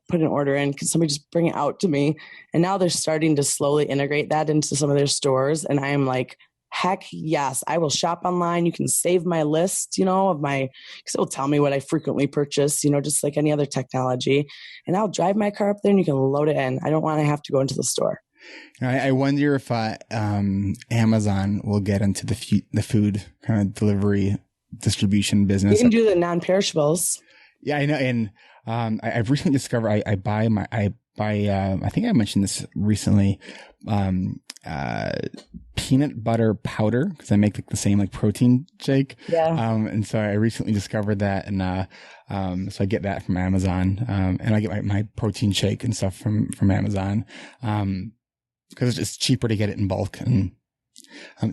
put an order in? Can somebody just bring it out to me? And now they're starting to slowly integrate that into some of their stores. And I am like, heck yes, I will shop online. You can save my list, because it will tell me what I frequently purchase, just like any other technology. And I'll drive my car up there and you can load it in. I don't want to have to go into the store. I wonder if Amazon will get into the food kind of delivery distribution business. You can do the non-perishables. Yeah, I know. And I've recently discovered I think I mentioned this recently, peanut butter powder, because I make like the same like protein shake. Yeah. And so I recently discovered that, and so I get that from Amazon, and I get my protein shake and stuff from Amazon, because it's just cheaper to get it in bulk. And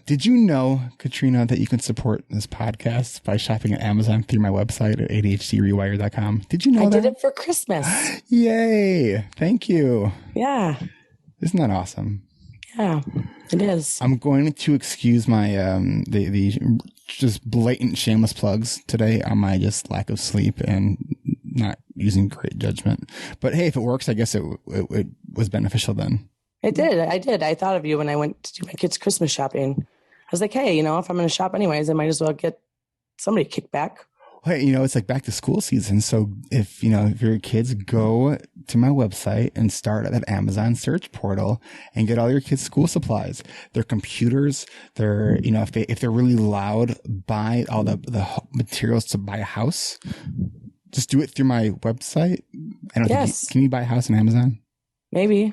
did you know, Katrina, that you can support this podcast by shopping at Amazon through my website at ADHDrewired.com? Did you know that? I did it for Christmas. Yay. Thank you. Yeah. Isn't that awesome? Yeah, it is. I'm going to excuse my the just blatant shameless plugs today on my just lack of sleep and not using great judgment. But hey, if it works, I guess it was beneficial then. It did. I did. I thought of you when I went to do my kids' Christmas shopping. I was like, hey, if I'm going to shop anyways, I might as well get somebody kickback. Hey, it's like back to school season. So if your kids, go to my website and start at that Amazon search portal and get all your kids' school supplies, their computers, their, if they're really loud, buy all the materials to buy a house. Just do it through my website. I don't know. Can you buy a house on Amazon? Maybe.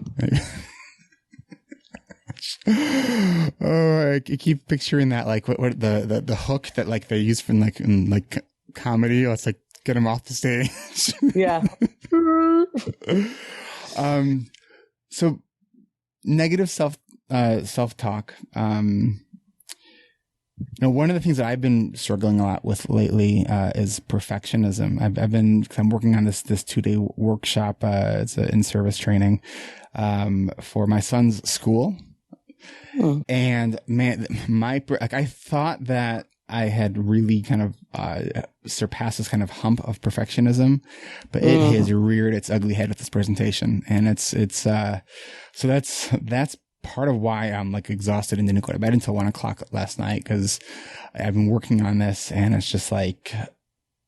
Oh, I keep picturing that, like what the hook that like they use for in comedy. It's like get them off the stage. Yeah. So negative self-talk. One of the things that I've been struggling a lot with lately is perfectionism. I'm working on this 2-day workshop. It's an in-service training for my son's school. And man, I thought that I had really kind of surpassed this kind of hump of perfectionism, but it has reared its ugly head with this presentation. And so that's part of why I'm like exhausted and didn't go to bed until 1:00 last night, because I've been working on this, and it's just like,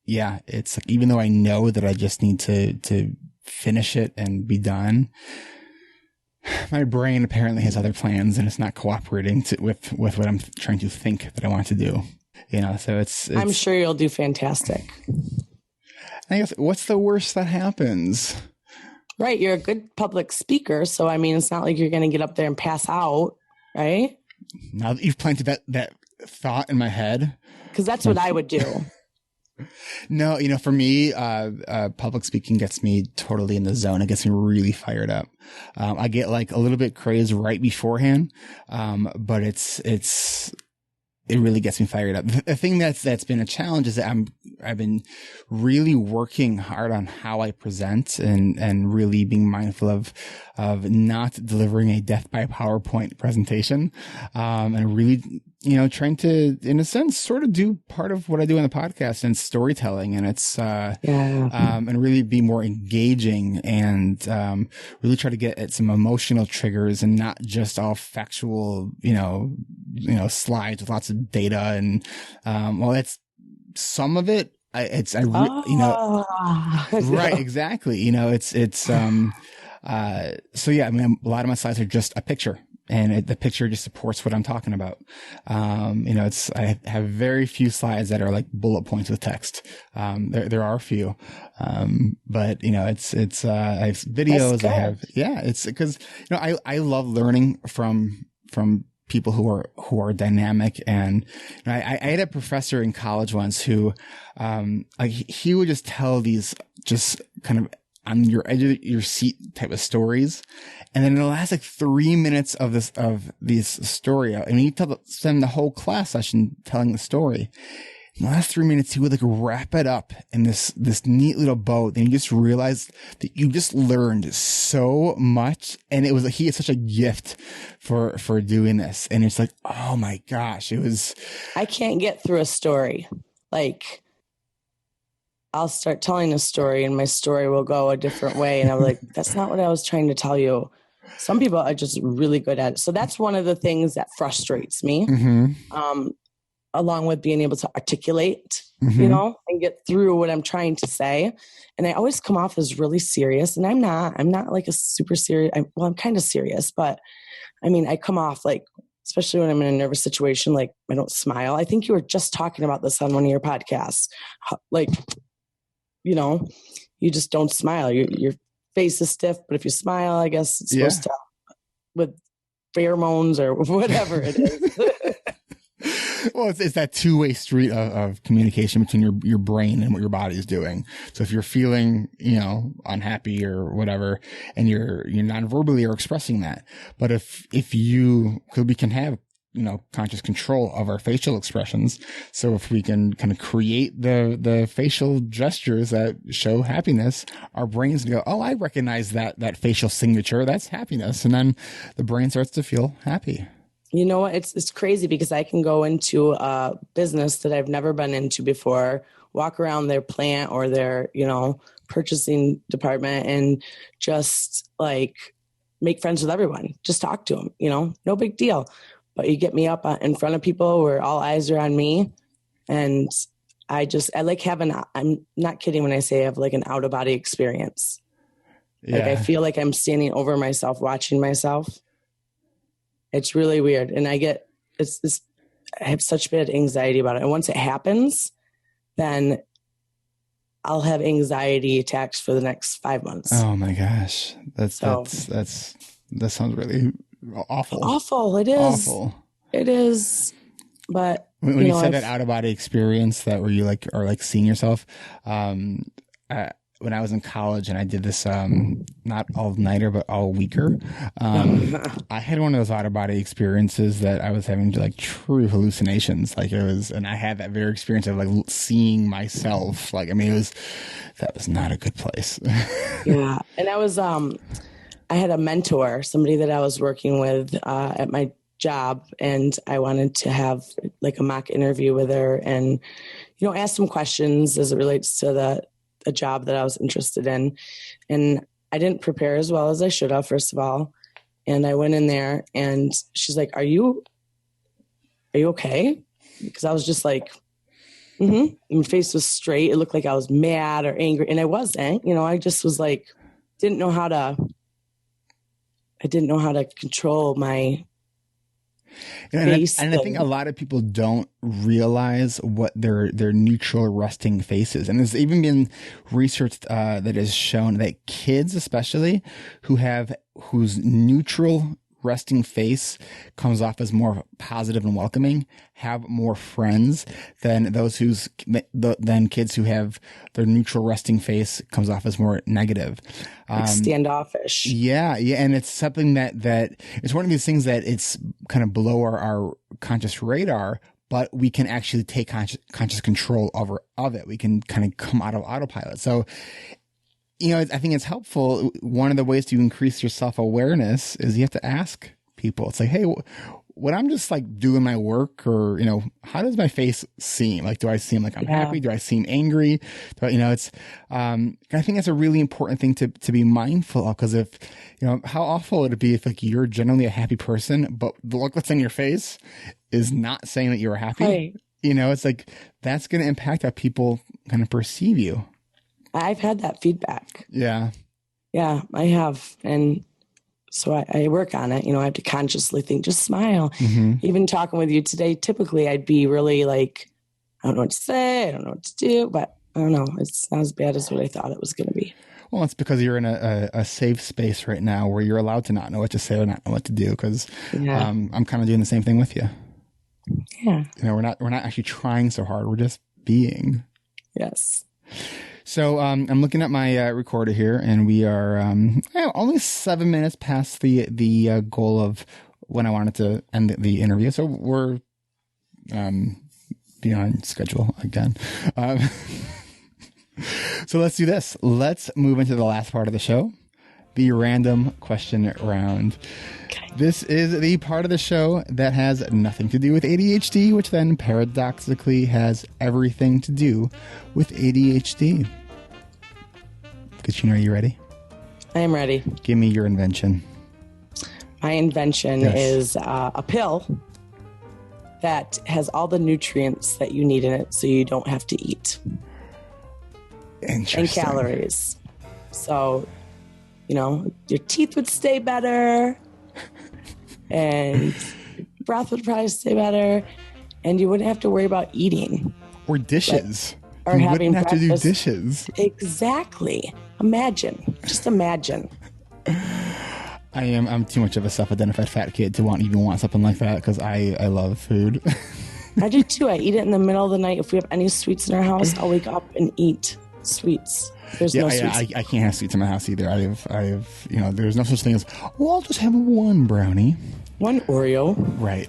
yeah, it's like, even though I know that I just need to finish it and be done, my brain apparently has other plans, and it's not cooperating with what I'm trying to think that I want to do. So it's I'm sure you'll do fantastic. I guess, what's the worst that happens? Right. You're a good public speaker. So, I mean, it's not like you're going to get up there and pass out, right? Now that you've planted that thought in my head. Because that's what I would do. No, for me, public speaking gets me totally in the zone. It gets me really fired up. I get like a little bit crazed right beforehand. But it really gets me fired up. The thing that's been a challenge is that I've been really working hard on how I present and really being mindful of not delivering a death by PowerPoint presentation. And really, trying to, in a sense, sort of do part of what I do in the podcast and storytelling. And it's, and really be more engaging and, really try to get at some emotional triggers and not just all factual, slides with lots of data. And, that's some of it. Right, exactly. So yeah, I mean, a lot of my slides are just a picture, and the picture just supports what I'm talking about. I have very few slides that are like bullet points with text. There are a few. But I have videos. It's because, I love learning from people who are dynamic. And I had a professor in college once who, he would just tell these just kind of on your edge of your seat type of stories. And then in the last like 3 minutes of this story, I mean, you spend the whole class session telling the story. In the last 3 minutes, he would like wrap it up in this neat little bow. Then you just realize that you just learned so much. And it was like, he had such a gift for doing this. And it's like, oh my gosh, I can't get through a story. Like, I'll start telling a story and my story will go a different way. And I'm like, that's not what I was trying to tell you. Some people are just really good at it. So that's one of the things that frustrates me. Along with being able to articulate, and get through what I'm trying to say. And I always come off as really serious, and I'm not like a super serious. I'm kind of serious, but I mean, I come off like, especially when I'm in a nervous situation, like I don't smile. I think you were just talking about this on one of your podcasts. Like, you just don't smile. Your face is stiff, but if you smile, I guess it's supposed to, with pheromones or whatever it is. Well, it's that two-way street of communication between your brain and what your body is doing. So if you're feeling, unhappy or whatever, and you're non-verbally or expressing that, but if we can have, conscious control of our facial expressions. So if we can kind of create the facial gestures that show happiness, our brains go, oh, I recognize that facial signature. That's happiness. And then the brain starts to feel happy. You know what? It's crazy because I can go into a business that I've never been into before, walk around their plant or their, purchasing department and just like make friends with everyone. Just talk to them, no big deal. But you get me up in front of people where all eyes are on me. And I like I'm not kidding when I say I have like an out of body experience. Yeah. Like I feel like I'm standing over myself, watching myself. It's really weird. And I have such bad anxiety about it. And once it happens, then I'll have anxiety attacks for the next 5 months. Oh my gosh. That sounds really awful. Awful. It is. Awful. It is. But when you said that out of body experience that where you are like seeing yourself, when I was in college and I did this, not all nighter, but all weeker, I had one of those out of body experiences that I was having like true hallucinations. Like and I had that very experience of like seeing myself. Like, I mean, that was not a good place. And I had a mentor, somebody that I was working with, at my job, and I wanted to have like a mock interview with her and, ask some questions as it relates to a job that I was interested in. And I didn't prepare as well as I should have, first of all. And I went in there and she's like, are you okay? Because I was just like, my face was straight. It looked like I was mad or angry, and I wasn't. I just was like, didn't know how to control my face. And I think a lot of people don't realize what their neutral resting face is. And there's even been research that has shown that kids, especially whose neutral resting face comes off as more positive and welcoming, have more friends than than kids who have their neutral resting face comes off as more negative, like standoffish. Yeah, and it's something that it's one of these things that it's kind of below our conscious radar, but we can actually take conscious control of it. We can kind of come out of autopilot. So, I think it's helpful. One of the ways to increase your self-awareness is you have to ask people. It's like, hey, when I'm just like doing my work, or, how does my face seem? Like, do I seem like I'm happy? Do I seem angry? I think that's a really important thing to be mindful of, because if, how awful would it be if like you're generally a happy person, but the look that's in your face is not saying that you're happy. Right. It's like, that's going to impact how people kind of perceive you. I've had that feedback. Yeah. Yeah, I have. And so I work on it. I have to consciously think, just smile. Mm-hmm. Even talking with you today, typically I'd be really like, I don't know what to say. I don't know what to do, but I don't know. It's not as bad as what I thought it was going to be. Well, it's because you're in a safe space right now where you're allowed to not know what to say or not know what to do. Because I'm kind of doing the same thing with you. Yeah. We're not actually trying so hard. We're just being. Yes. So I'm looking at my recorder here, and we are only 7 minutes past the goal of when I wanted to end the interview. So we're beyond schedule again. So let's do this. Let's move into the last part of the show, the random question round. Okay. This is the part of the show that has nothing to do with ADHD, which then paradoxically has everything to do with ADHD. Katrina, are you ready? I am ready. Give me your invention. My invention is a pill that has all the nutrients that you need in it, so you don't have to eat. Interesting. And calories. So, your teeth would stay better, and breath would probably stay better, and you wouldn't have to worry about eating. Or dishes. Or you having wouldn't have breakfast. To do dishes. Exactly. Imagine. Just imagine. I'm too much of a self-identified fat kid to even want something like that, because I love food. I do too. I eat it in the middle of the night. If we have any sweets in our house, I'll wake up and eat sweets. There's no sweets. I can't have sweets in my house either. I have there's no such thing as, I'll just have one brownie. One Oreo. Right.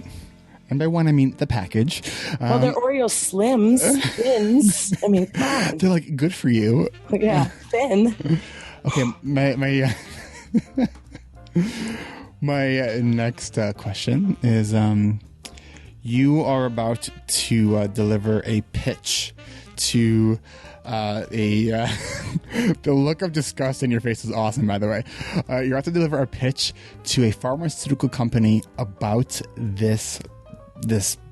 And by one, I mean the package. Well, they're Oreo Slims, thins. I mean, come on. They're like good for you. Yeah, thin. Okay, my my next question is, you are about to deliver a pitch to the look of disgust in your face is awesome, by the way. You're about to deliver a pitch to a pharmaceutical company about this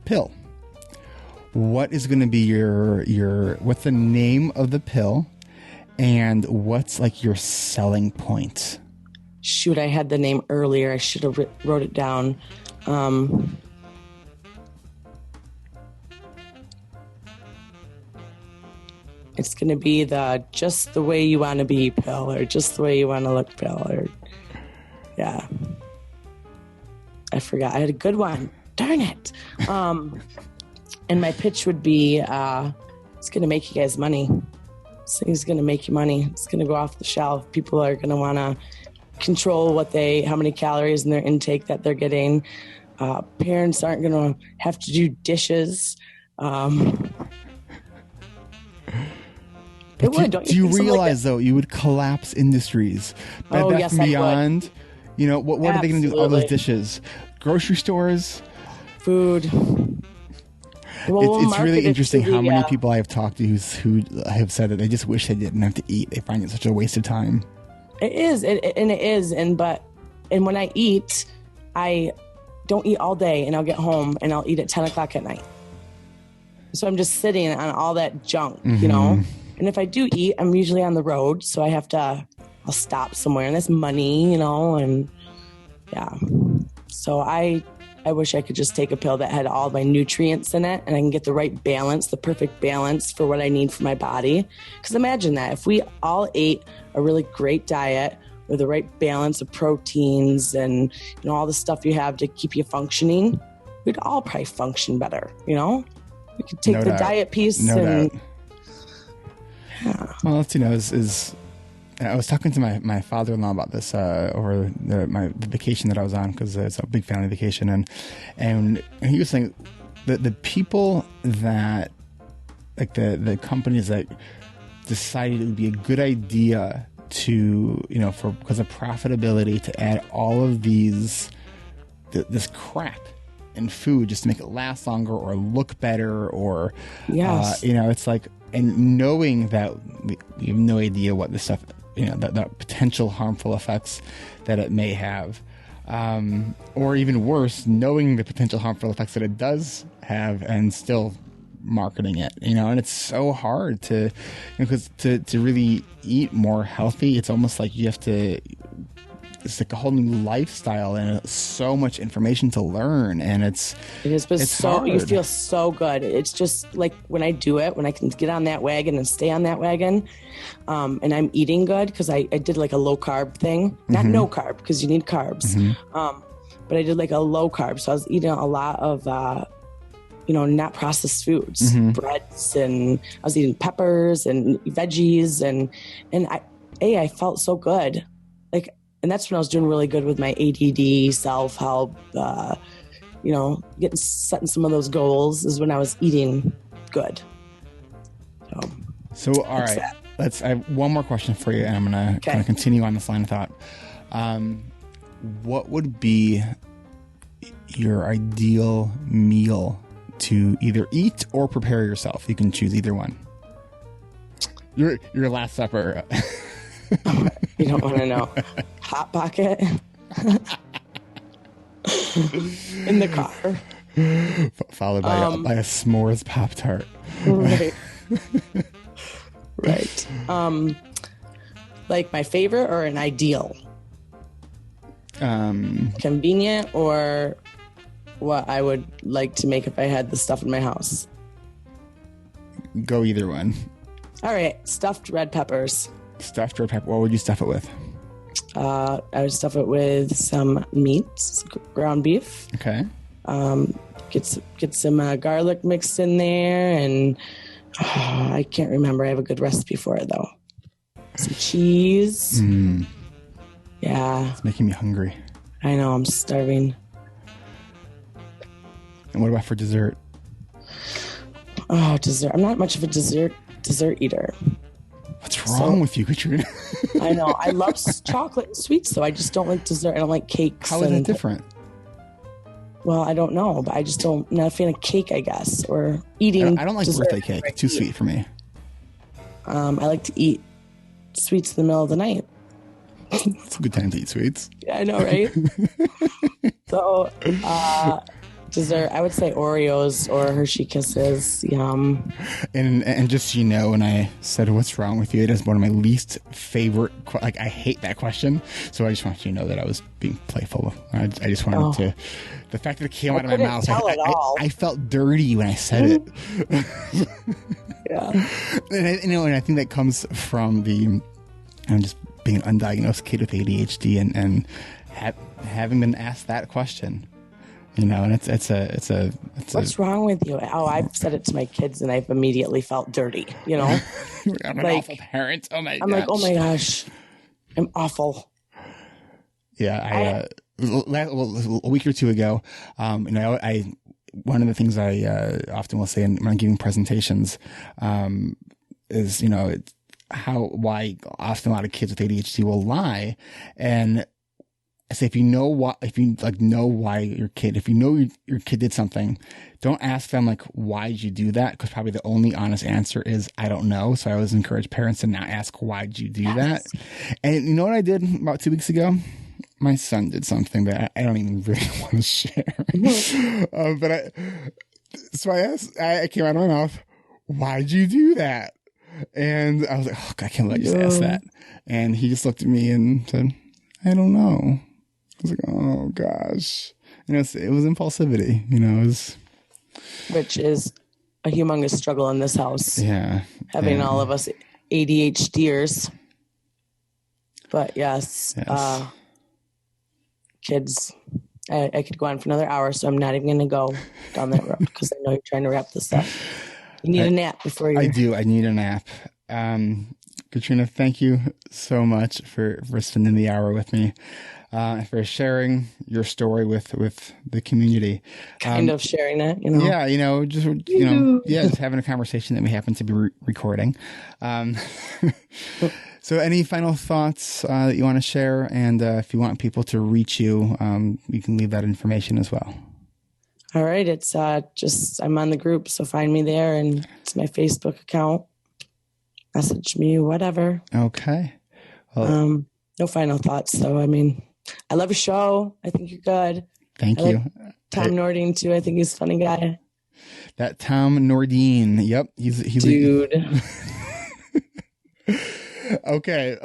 pill. What is going to be what's the name of the pill, and what's like your selling point? Shoot, I had the name earlier. I should have wrote it down. It's going to be the just the way you want to be pill, or just the way you want to look pill, or yeah. I forgot. I had a good one. Darn it. And my pitch would be, it's going to make you guys money. This thing's going to make you money. It's going to go off the shelf. People are going to want to control how many calories in their intake that they're getting. Parents aren't going to have to do dishes. Do you realize, though, you would collapse industries? Bed Bath & Beyond, what are they going to do with all those dishes? grocery stores, food. Well, it's really interesting how many people I've talked to who have said that they just wish they didn't have to eat. They find it such a waste of time. It is, and when I eat, I don't eat all day, and I'll get home and I'll eat at 10 o'clock at night. So I'm just sitting on all that junk, you know. And if I do eat, I'm usually on the road, so I'll stop somewhere, and that's money, you know, and yeah. So I wish I could just take a pill that had all my nutrients in it, and I can get the right balance, the perfect balance for what I need for my body. Because imagine that if we all ate a really great diet with the right balance of proteins and, you know, all the stuff you have to keep you functioning, we'd all probably function better, you know. We could take the diet piece and. Yeah. Well, let's, you know, I was talking to my father-in-law about this over my vacation that I was on, because it's a big family vacation, and he was saying that the people that, like the companies that decided it would be a good idea to, you know, because of profitability, to add all of this crap in food just to make it last longer or look better, or yes. You know, it's like, and knowing that we have no idea what this stuff, you know, the potential harmful effects that it may have, or even worse, knowing the potential harmful effects that it does have and still marketing it, you know. And it's so hard to, because to really eat more healthy, it's almost like you have to, it's like a whole new lifestyle and so much information to learn, and it's so hard. You feel so good. It's just like when I do it, when I can get on that wagon and stay on that wagon, and I'm eating good, because I did like a low carb thing, not no carb, because you need carbs, but I did like a low carb, so I was eating a lot of you know, not processed foods, breads, and I was eating peppers and veggies, and I felt so good, like. And that's when I was doing really good with my ADD, self-help, you know, setting some of those goals, is when I was eating good. So all right, I have one more question for you, and I'm going to kind of continue on this line of thought. What would be your ideal meal to either eat or prepare yourself? You can choose either one. Your Last Supper. You don't want to know. Hot Pocket in the car, followed by a s'mores Pop-Tart. Right. Right. Like my favorite or an ideal? Convenient, or what I would like to make if I had the stuff in my house? Go either one. All right. Stuffed red peppers. Stuffed red pepper. What would you stuff it with? I would stuff it with some meat, ground beef. Okay. Get some garlic mixed in there, and I can't remember. I have a good recipe for it though. Some cheese. Yeah. It's making me hungry. I know. I'm starving. And what about for dessert? Oh, dessert. I'm not much of a dessert eater. What's wrong with you, Katrina? I know. I love chocolate and sweets, though. I just don't like dessert. I don't like cakes. How is it different? Well, I don't know, but I just don't. I'm not a fan of cake, I guess, or eating. I don't like birthday cake. It's too sweet for me. I like to eat sweets in the middle of the night. It's a good time to eat sweets. Yeah, I know, right? So, dessert, I would say Oreos or Hershey Kisses. Yum. And just so you know, when I said what's wrong with you, it is one of my least favorite. Like, I hate that question. So I just want you to know that I was being playful. I just wanted to. The fact that it came out of my mouth, I felt dirty when I said it. Yeah. And I think that comes from just being an undiagnosed kid with ADHD and having been asked that question. You know, and it's what's wrong with you? Oh, I've said it to my kids, and I've immediately felt dirty. You know, I'm an awful parent. Oh my! I'm like, oh my gosh, I'm awful. Yeah, a week or two ago, you know, one of the things I often will say when I'm giving presentations is, you know, why often a lot of kids with ADHD will lie, and I say, if you know why your kid did something, don't ask them like, why did you do that? Because probably the only honest answer is, I don't know. So I always encourage parents to not ask, why did you do that? And you know what I did about 2 weeks ago? My son did something that I don't even really want to share. So I asked, I came out of my mouth, why'd you do that? And I was like, oh, God, I can't let you just ask that. And he just looked at me and said, I don't know. I was like, oh, gosh. And it was impulsivity, Which is a humongous struggle in this house. Yeah. Having all of us ADHDers. But yes. Kids, I could go on for another hour, so I'm not even going to go down that road because I know you're trying to wrap this up. You need a nap before you. I do. I need a nap. Katrina, thank you so much for spending the hour with me, for sharing your story with the community. Kind of sharing it, Yeah, just having a conversation that we happen to be recording. So any final thoughts that you want to share? And if you want people to reach you, you can leave that information as well. All right. It's I'm on the group, so find me there, and it's my Facebook account. Message me, whatever. Okay. Well, no final thoughts, though. I mean, I love your show. I think you're good. Thank you. Like Tom Nordine, too. I think he's a funny guy. That Tom Nordine. Yep. He's dude. Okay.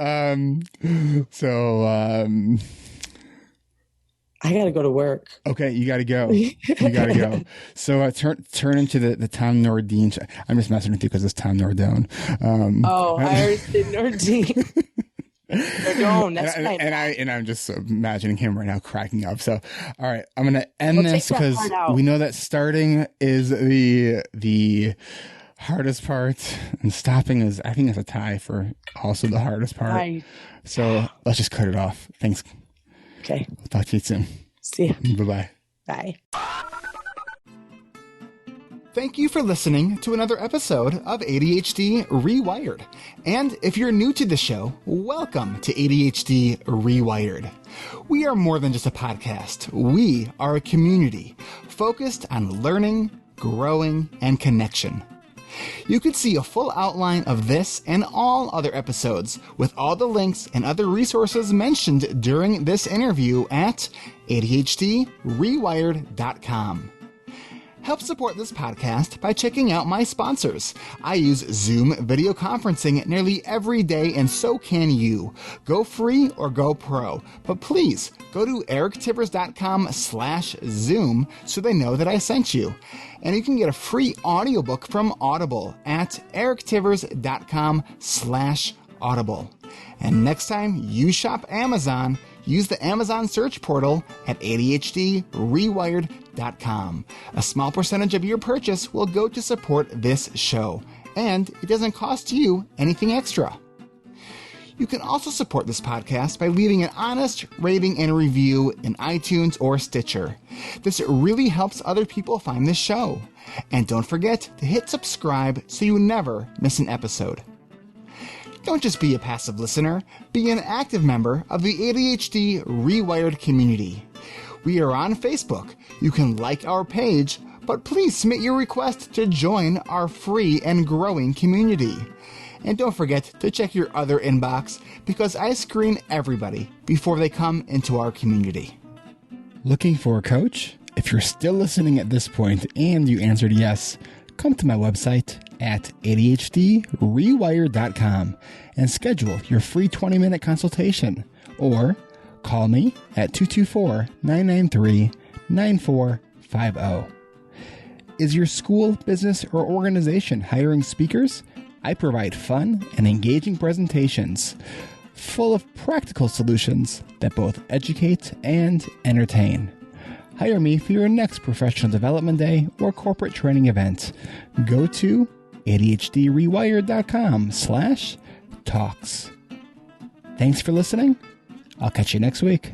I got to go to work. Okay. You got to go. So turn into the Tom Nordine. I'm just messing with you because it's Tom Nordone. I already said Nordine. Nordone, that's right. And I'm just imagining him right now cracking up. So, all right, I'm going to end this because we know that starting is the hardest part, and stopping is, I think, it's a tie for also the hardest part. So let's just cut it off. Thanks. Okay. We'll talk to you soon. See you. Bye-bye. Bye. Thank you for listening to another episode of ADHD Rewired. And if you're new to the show, welcome to ADHD Rewired. We are more than just a podcast. We are a community focused on learning, growing, and connection. You could see a full outline of this and all other episodes with all the links and other resources mentioned during this interview at ADHDrewired.com. Help support this podcast by checking out my sponsors. I use Zoom video conferencing nearly every day, and so can you. Go free or go pro. But please, go to erictivers.com/Zoom so they know that I sent you. And you can get a free audiobook from Audible at erictivers.com/Audible. And next time you shop Amazon, use the Amazon search portal at ADHDrewired.com. A small percentage of your purchase will go to support this show, and it doesn't cost you anything extra. You can also support this podcast by leaving an honest rating and review in iTunes or Stitcher. This really helps other people find this show. And don't forget to hit subscribe so you never miss an episode. Don't just be a passive listener, be an active member of the ADHD Rewired community. We are on Facebook. You can like our page, but please submit your request to join our free and growing community. And don't forget to check your other inbox because I screen everybody before they come into our community. Looking for a coach? If you're still listening at this point and you answered yes, come to my website at ADHDrewired.com and schedule your free 20-minute consultation, or call me at 224-993-9450. Is your school, business, or organization hiring speakers? I provide fun and engaging presentations full of practical solutions that both educate and entertain. Hire me for your next professional development day or corporate training event. Go to ADHDrewired.com/talks. Thanks for listening. I'll catch you next week.